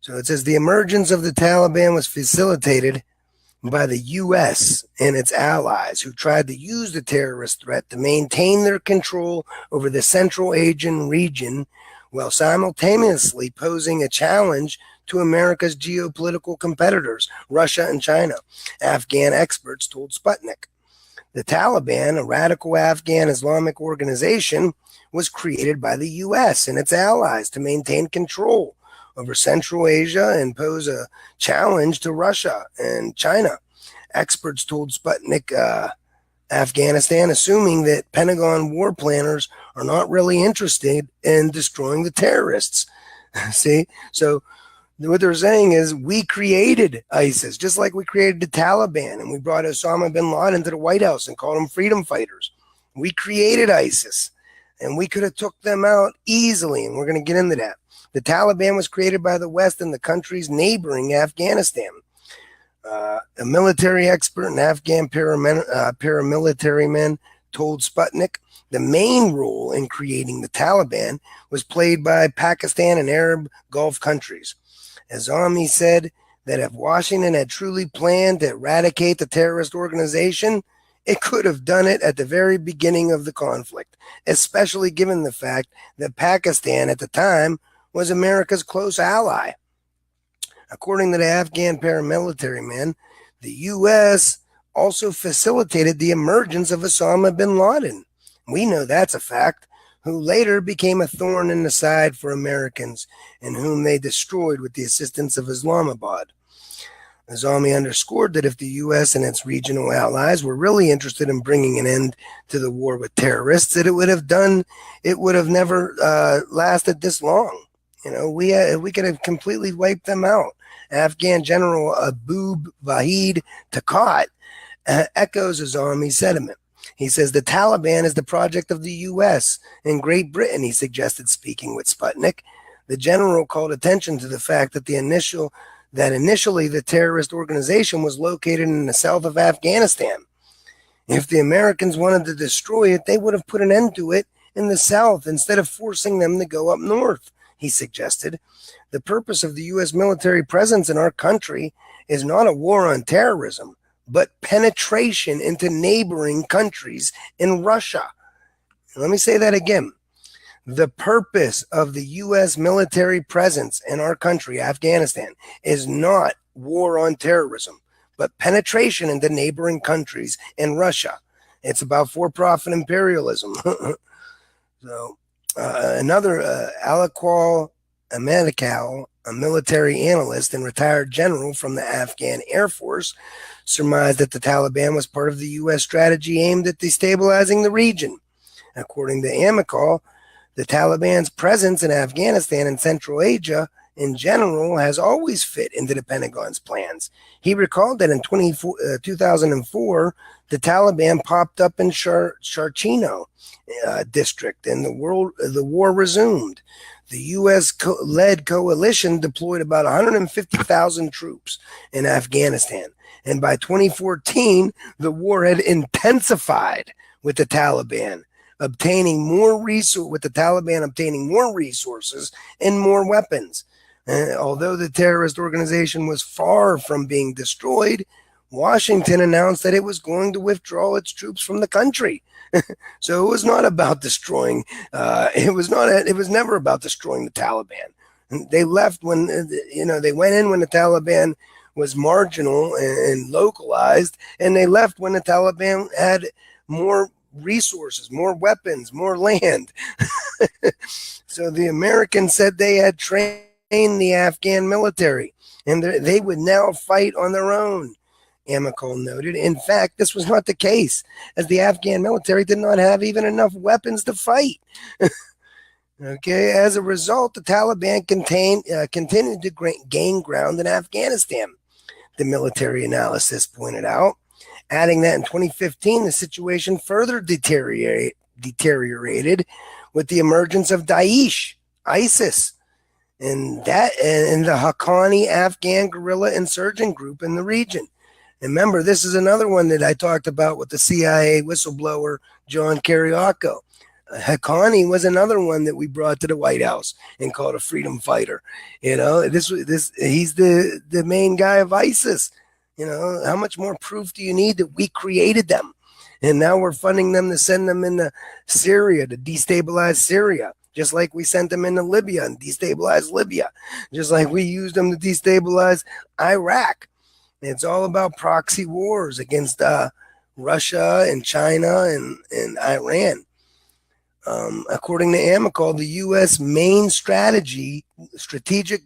So it says the emergence of the Taliban was facilitated by the U.S. and its allies, who tried to use the terrorist threat to maintain their control over the Central Asian region while simultaneously posing a challenge to America's geopolitical competitors, Russia and China, Afghan experts told Sputnik. The Taliban, a radical Afghan Islamic organization, was created by the U.S. and its allies to maintain control over Central Asia and pose a challenge to Russia and China. Experts told Sputnik Afghanistan, assuming that Pentagon war planners are not really interested in destroying the terrorists. See? So what they're saying is we created ISIS, just like we created the Taliban, and we brought Osama bin Laden to the White House and called them freedom fighters. We created ISIS, and we could have took them out easily, and we're going to get into that. The Taliban was created by the West and the countries neighboring Afghanistan. A military expert and Afghan paramilitary men told Sputnik the main role in creating the Taliban was played by Pakistan and Arab Gulf countries. Azami said that if Washington had truly planned to eradicate the terrorist organization, it could have done it at the very beginning of the conflict, especially given the fact that Pakistan at the time was America's close ally. According to the Afghan paramilitary men, the U.S. also facilitated the emergence of Osama bin Laden. We know that's a fact, who later became a thorn in the side for Americans and whom they destroyed with the assistance of Islamabad. Azami underscored that if the U.S. and its regional allies were really interested in bringing an end to the war with terrorists, that it would have never lasted this long. We could have completely wiped them out. Afghan General Abu Vahid Takat echoes Azami's sentiment. He says the Taliban is the project of the U.S. and Great Britain, he suggested, speaking with Sputnik. The general called attention to the fact that initially the terrorist organization was located in the south of Afghanistan. If the Americans wanted to destroy it, they would have put an end to it in the south instead of forcing them to go up north, he suggested. The purpose of the U.S. military presence in our country is not a war on terrorism, but penetration into neighboring countries in Russia. Let me say that again. The purpose of the U.S. military presence in our country, Afghanistan, is not war on terrorism, but penetration into neighboring countries in Russia. It's about for-profit imperialism. So another Alaqual Ahmadikal, a military analyst and retired general from the Afghan Air Force, surmised that the Taliban was part of the U.S. strategy aimed at destabilizing the region. According to Amikal, the Taliban's presence in Afghanistan and Central Asia in general has always fit into the Pentagon's plans. He recalled that in 2004, the Taliban popped up in Sharchino district and the war resumed. The U.S.-led coalition deployed about 150,000 troops in Afghanistan. And by 2014, the war had intensified with the Taliban obtaining more resources and more weapons. Although the terrorist organization was far from being destroyed, Washington announced that it was going to withdraw its troops from the country. So it was not about destroying. It was never about destroying the Taliban. They left when they went in when the Taliban was marginal and localized, and they left when the Taliban had more resources, more weapons, more land. So the Americans said they had trained the Afghan military, and they would now fight on their own. Amikal noted. In fact, this was not the case, as the Afghan military did not have even enough weapons to fight. Okay, as a result, the Taliban continued to gain ground in Afghanistan, the military analysis pointed out, adding that in 2015, the situation further deteriorated with the emergence of Daesh, ISIS, and the Haqqani Afghan guerrilla insurgent group in the region. Remember, this is another one that I talked about with the CIA whistleblower, John Kiriakou. Haqqani was another one that we brought to the White House and called a freedom fighter. He's the main guy of ISIS. How much more proof do you need that we created them? And now we're funding them to send them into Syria to destabilize Syria, just like we sent them into Libya and destabilize Libya, just like we used them to destabilize Iraq. It's all about proxy wars against Russia and China and Iran. According to Amikal, the U.S. main strategic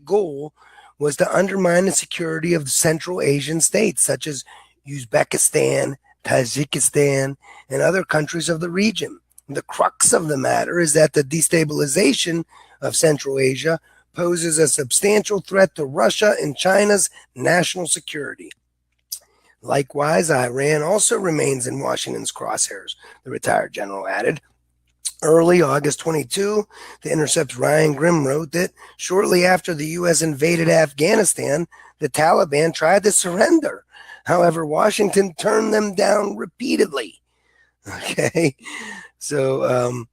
goal was to undermine the security of the Central Asian states, such as Uzbekistan, Tajikistan, and other countries of the region. The crux of the matter is that the destabilization of Central Asia poses a substantial threat to Russia and China's national security. Likewise, Iran also remains in Washington's crosshairs, the retired general added. Early August 22, The Intercept's Ryan Grimm wrote that shortly after the U.S. invaded Afghanistan, the Taliban tried to surrender. However, Washington turned them down repeatedly. Okay, so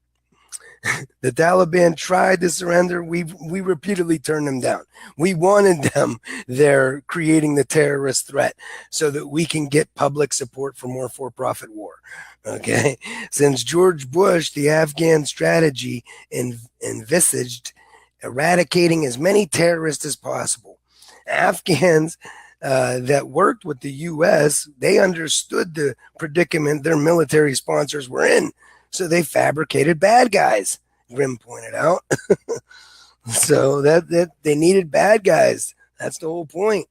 the Taliban tried to surrender. We repeatedly turned them down. We wanted them there creating the terrorist threat so that we can get public support for more for-profit war. Okay, since George Bush, the Afghan strategy envisaged eradicating as many terrorists as possible. Afghans that worked with the U.S., they understood the predicament their military sponsors were in. So they fabricated bad guys, Grimm pointed out. So that they needed bad guys. That's the whole point.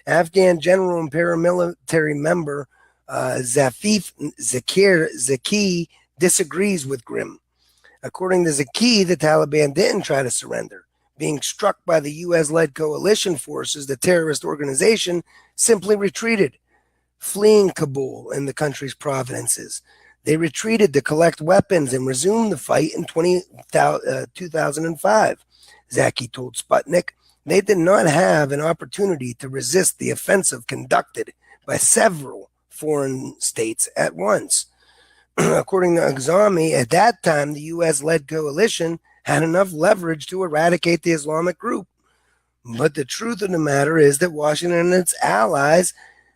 Afghan general and paramilitary member Zafif Zaki disagrees with Grimm. According to Zaki, the Taliban didn't try to surrender. Being struck by the U.S.-led coalition forces, the terrorist organization simply retreated, fleeing Kabul and the country's provinces. They retreated to collect weapons and resumed the fight in 2005. Zaki told Sputnik they did not have an opportunity to resist the offensive conducted by several foreign states at once. According to Agzami, at that time, the U.S.-led coalition had enough leverage to eradicate the Islamic group. But the truth of the matter is that Washington and its allies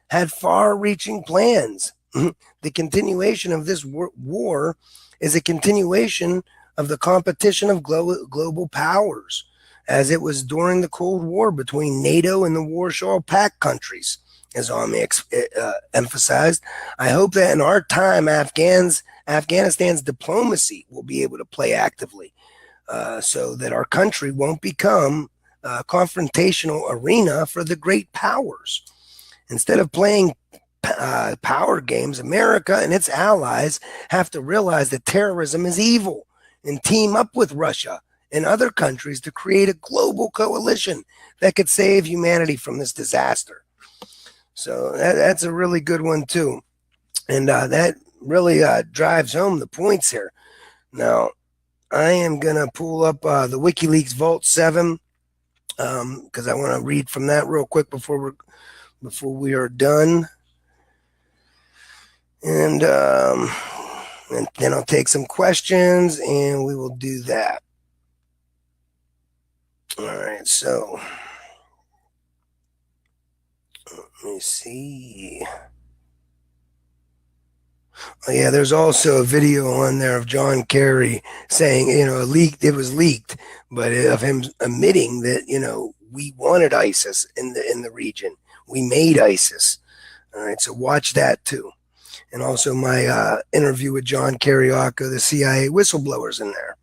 had far-reaching plans. The continuation of this war is a continuation of the competition of global powers, as it was during the Cold War between NATO and the Warsaw Pact countries. as Ami emphasized. I hope that in our time, Afghanistan's diplomacy will be able to play actively, so that our country won't become a confrontational arena for the great powers. Instead of playing power games, America and its allies have to realize that terrorism is evil and team up with Russia and other countries to create a global coalition that could save humanity from this disaster. So that's a really good one too. And that really drives home the points here. Now, I am going to pull up the WikiLeaks Vault 7 because I want to read from that real quick before we are done. And then I'll take some questions and we will do that. All right, so let me see. Oh, yeah, there's also a video on there of John Kerry saying, it was leaked, but of him admitting that, we wanted ISIS in the region. We made ISIS. All right, so watch that too. And also my interview with John Kiriakou, the CIA whistleblowers in there.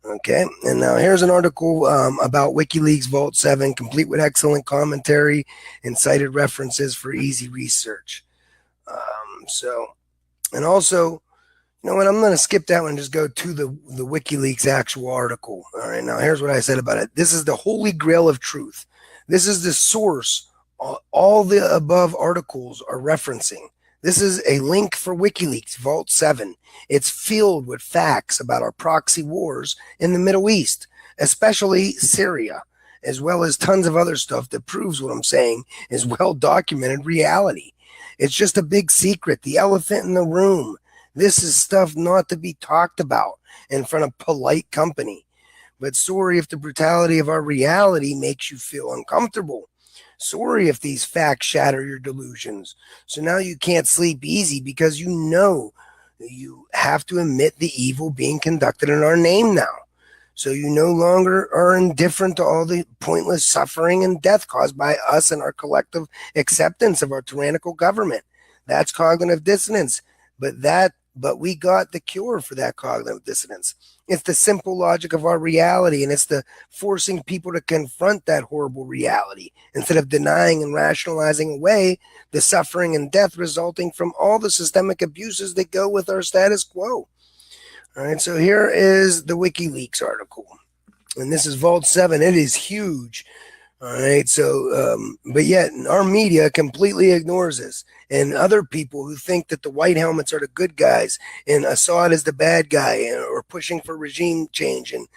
Okay, and now here's an article about WikiLeaks Vault 7, complete with excellent commentary and cited references for easy research. And also, you know what, I'm going to skip that one and just go to the WikiLeaks actual article. All right, now here's what I said about it. This is the holy grail of truth. This is the source all the above articles are referencing. This is a link for WikiLeaks Vault 7. It's filled with facts about our proxy wars in the Middle East, especially Syria, as well as tons of other stuff that proves what I'm saying is well-documented reality. It's just a big secret, the elephant in the room. This is stuff not to be talked about in front of polite company. But sorry if the brutality of our reality makes you feel uncomfortable. Sorry if these facts shatter your delusions. So now you can't sleep easy because you have to admit the evil being conducted in our name now. So you no longer are indifferent to all the pointless suffering and death caused by us and our collective acceptance of our tyrannical government. That's cognitive dissonance. But we got the cure for that cognitive dissonance. It's the simple logic of our reality, and it's the forcing people to confront that horrible reality instead of denying and rationalizing away the suffering and death resulting from all the systemic abuses that go with our status quo. All right, so here is the WikiLeaks article, and this is Vault 7. It is huge. All right, so, but yet our media completely ignores this. And other people who think that the white helmets are the good guys and Assad is the bad guy or pushing for regime change in,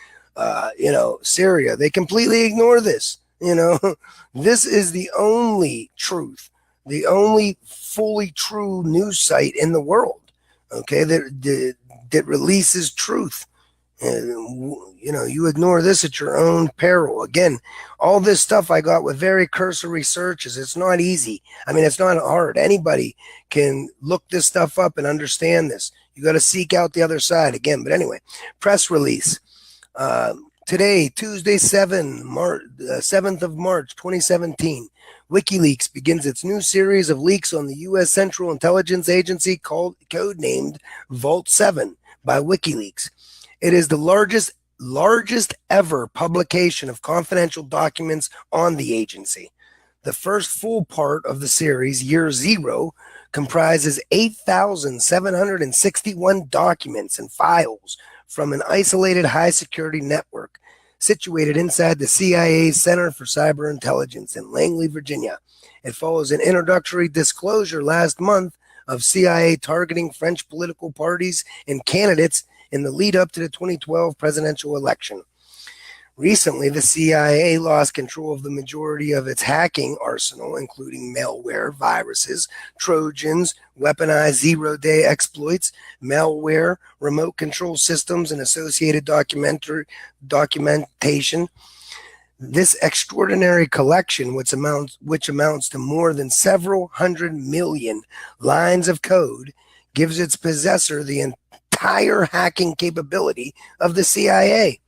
Syria, they completely ignore this. This is the only truth, the only fully true news site in the world, okay, that releases truth. You ignore this at your own peril. Again, all this stuff I got with very cursory searches. It's not easy. I mean, it's not hard. Anybody can look this stuff up and understand this. You got to seek out the other side again. But anyway, press release. Today, Tuesday, 7th of March, 2017, WikiLeaks begins its new series of leaks on the U.S. Central Intelligence Agency codenamed Vault 7 by WikiLeaks. It is the largest ever publication of confidential documents on the agency. The first full part of the series, Year Zero, comprises 8,761 documents and files from an isolated high-security network situated inside the CIA's Center for Cyber Intelligence in Langley, Virginia. It follows an introductory disclosure last month of CIA targeting French political parties and candidates in the lead up to the 2012 presidential election. Recently, the CIA lost control of the majority of its hacking arsenal, including malware, viruses, Trojans, weaponized zero-day exploits, malware, remote control systems, and associated documentation. This extraordinary collection, which amounts to more than several 100 million lines of code, gives its possessor the entire hacking capability of the CIA.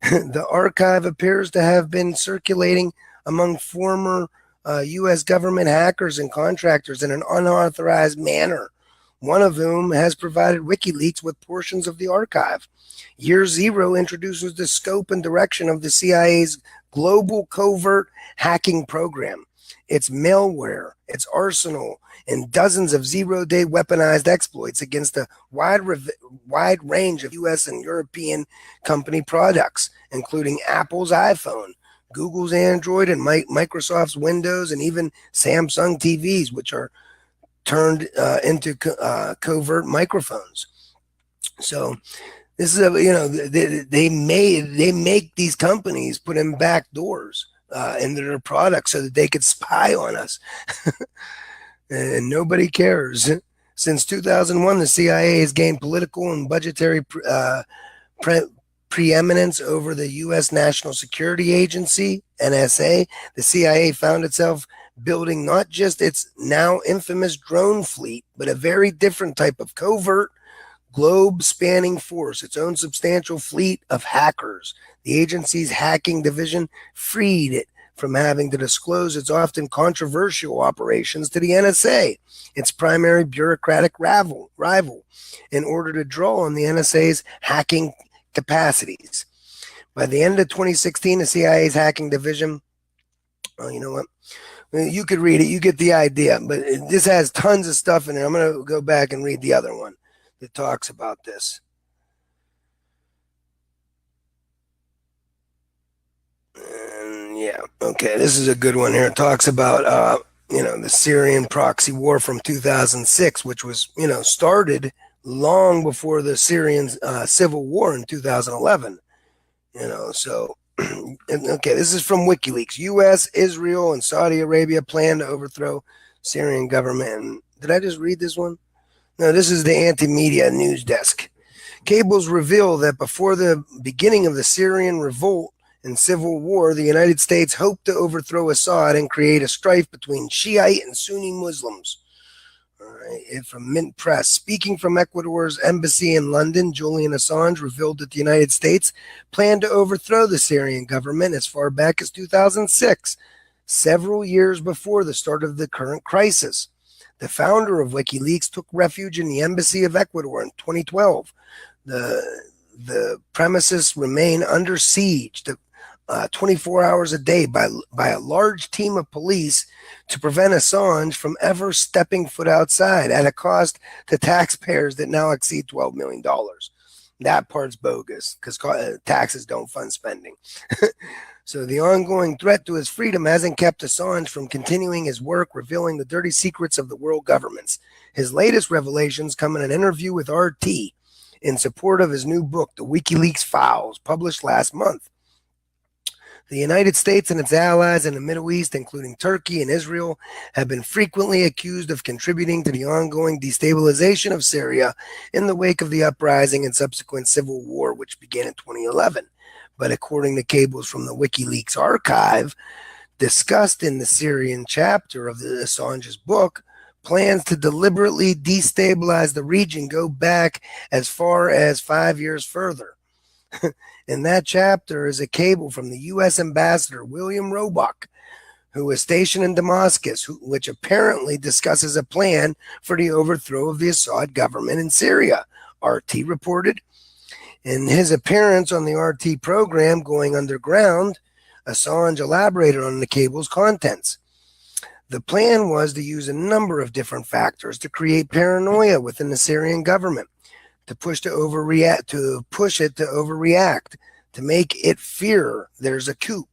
The archive appears to have been circulating among former U.S. government hackers and contractors in an unauthorized manner, one of whom has provided WikiLeaks with portions of the archive. Year Zero introduces the scope and direction of the CIA's global covert hacking program, its malware, its arsenal, and dozens of zero-day weaponized exploits against a wide range of U.S. and European company products, including Apple's iPhone, Google's Android, and Microsoft's Windows, and even Samsung TVs, which are turned into covert microphones. So this is they make these companies put in back doors into their products so that they could spy on us. And nobody cares. Since 2001, the CIA has gained political and budgetary preeminence over the U.S. National Security Agency, NSA. The CIA found itself building not just its now infamous drone fleet, but a very different type of covert, globe-spanning force, its own substantial fleet of hackers. The agency's hacking division freed it from having to disclose its often controversial operations to the NSA, its primary bureaucratic rival, in order to draw on the NSA's hacking capacities. By the end of 2016, the CIA's hacking division, you know what? You could read it. You get the idea. But this has tons of stuff in it. I'm going to go back and read the other one that talks about this. And yeah, okay, this is a good one here. It talks about, the Syrian proxy war from 2006, which was, started long before the Syrian civil war in 2011. So, okay, this is from WikiLeaks. U.S., Israel, and Saudi Arabia plan to overthrow Syrian government. And did I just read this one? No, this is the anti-media news desk. Cables reveal that before the beginning of the Syrian revolt and civil war, the United States hoped to overthrow Assad and create a strife between Shiite and Sunni Muslims. All right, from Mint Press. Speaking from Ecuador's embassy in London, Julian Assange revealed that the United States planned to overthrow the Syrian government as far back as 2006, several years before the start of the current crisis. The founder of WikiLeaks took refuge in the embassy of Ecuador in 2012. The premises remain under siege 24 hours a day by a large team of police to prevent Assange from ever stepping foot outside at a cost to taxpayers that now exceed $12 million. That part's bogus because taxes don't fund spending. So the ongoing threat to his freedom hasn't kept Assange from continuing his work revealing the dirty secrets of the world governments. His latest revelations come in an interview with RT in support of his new book, The WikiLeaks Files, published last month. The United States and its allies in the Middle East, including Turkey and Israel, have been frequently accused of contributing to the ongoing destabilization of Syria in the wake of the uprising and subsequent civil war, which began in 2011. But according to cables from the WikiLeaks archive, discussed in the Syrian chapter of the Assange's book, plans to deliberately destabilize the region go back as far as 5 years further. In that chapter is a cable from the U.S. ambassador, William Roebuck, who was stationed in Damascus, which apparently discusses a plan for the overthrow of the Assad government in Syria, RT reported. In his appearance on the RT program, Going Underground, Assange elaborated on the cable's contents. The plan was to use a number of different factors to create paranoia within the Syrian government, to push it to overreact, to make it fear there's a coup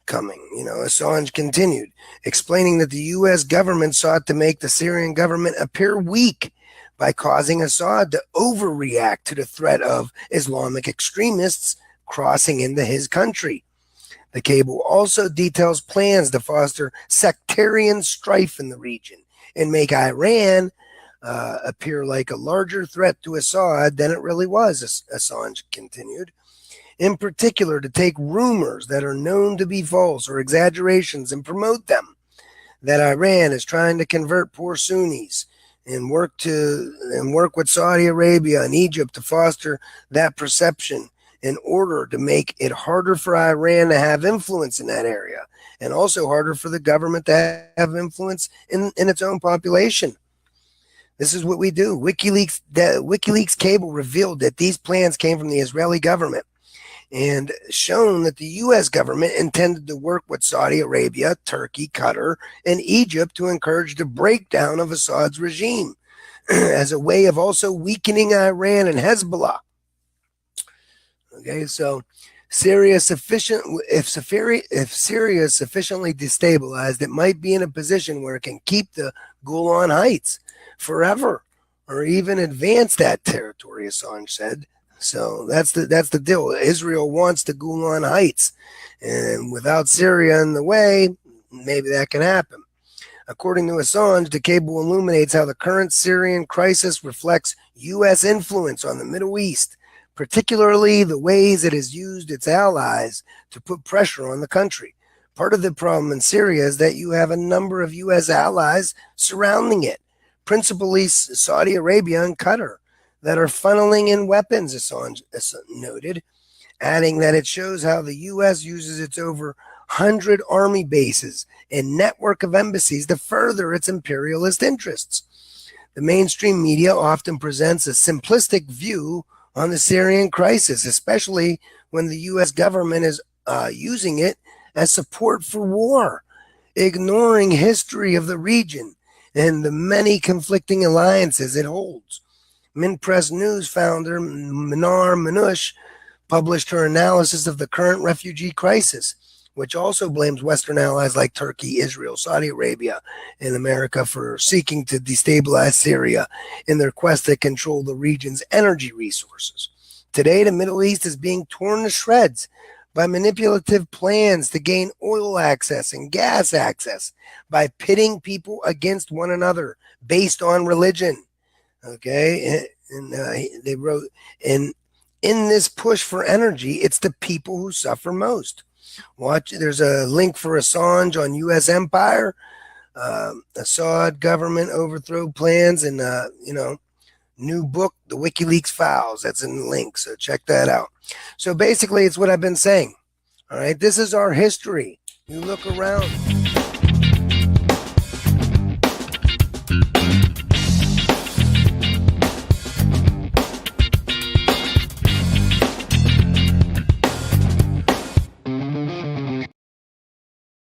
coming. Assange continued, explaining that the U.S. government sought to make the Syrian government appear weak by causing Assad to overreact to the threat of Islamic extremists crossing into his country. The cable also details plans to foster sectarian strife in the region and make Iran appear like a larger threat to Assad than it really was, Assange continued. In particular, to take rumors that are known to be false or exaggerations and promote them, that Iran is trying to convert poor Sunnis and work with Saudi Arabia and Egypt to foster that perception in order to make it harder for Iran to have influence in that area and also harder for the government to have influence in its own population. This is what we do. WikiLeaks cable revealed that these plans came from the Israeli government and shown that the U.S. government intended to work with Saudi Arabia, Turkey, Qatar, and Egypt to encourage the breakdown of Assad's regime as a way of also weakening Iran and Hezbollah. Okay, so if Syria is sufficiently destabilized, it might be in a position where it can keep the Golan Heights forever, or even advance that territory, Assange said. So that's the deal. Israel wants the Golan Heights, and without Syria in the way, maybe that can happen. According to Assange, the cable illuminates how the current Syrian crisis reflects U.S. influence on the Middle East, particularly the ways it has used its allies to put pressure on the country. Part of the problem in Syria is that you have a number of U.S. allies surrounding it, principally Saudi Arabia and Qatar, that are funneling in weapons, Assange noted, adding that it shows how the U.S. uses its over 100 army bases and network of embassies to further its imperialist interests. The mainstream media often presents a simplistic view on the Syrian crisis, especially when the U.S. government is using it as support for war, ignoring history of the region and the many conflicting alliances it holds. Minpress News founder Minar Manoush published her analysis of the current refugee crisis, which also blames Western allies like Turkey, Israel, Saudi Arabia, and America for seeking to destabilize Syria in their quest to control the region's energy resources. Today, the Middle East is being torn to shreds by manipulative plans to gain oil access and gas access by pitting people against one another based on religion. Okay, and they wrote, and in this push for energy, it's the people who suffer most. Watch, there's a link for Assange on U.S. Empire, Assad government overthrow plans, and new book, The WikiLeaks Files. That's in the link, so check that out. So basically, it's what I've been saying. All right, this is our history. You look around.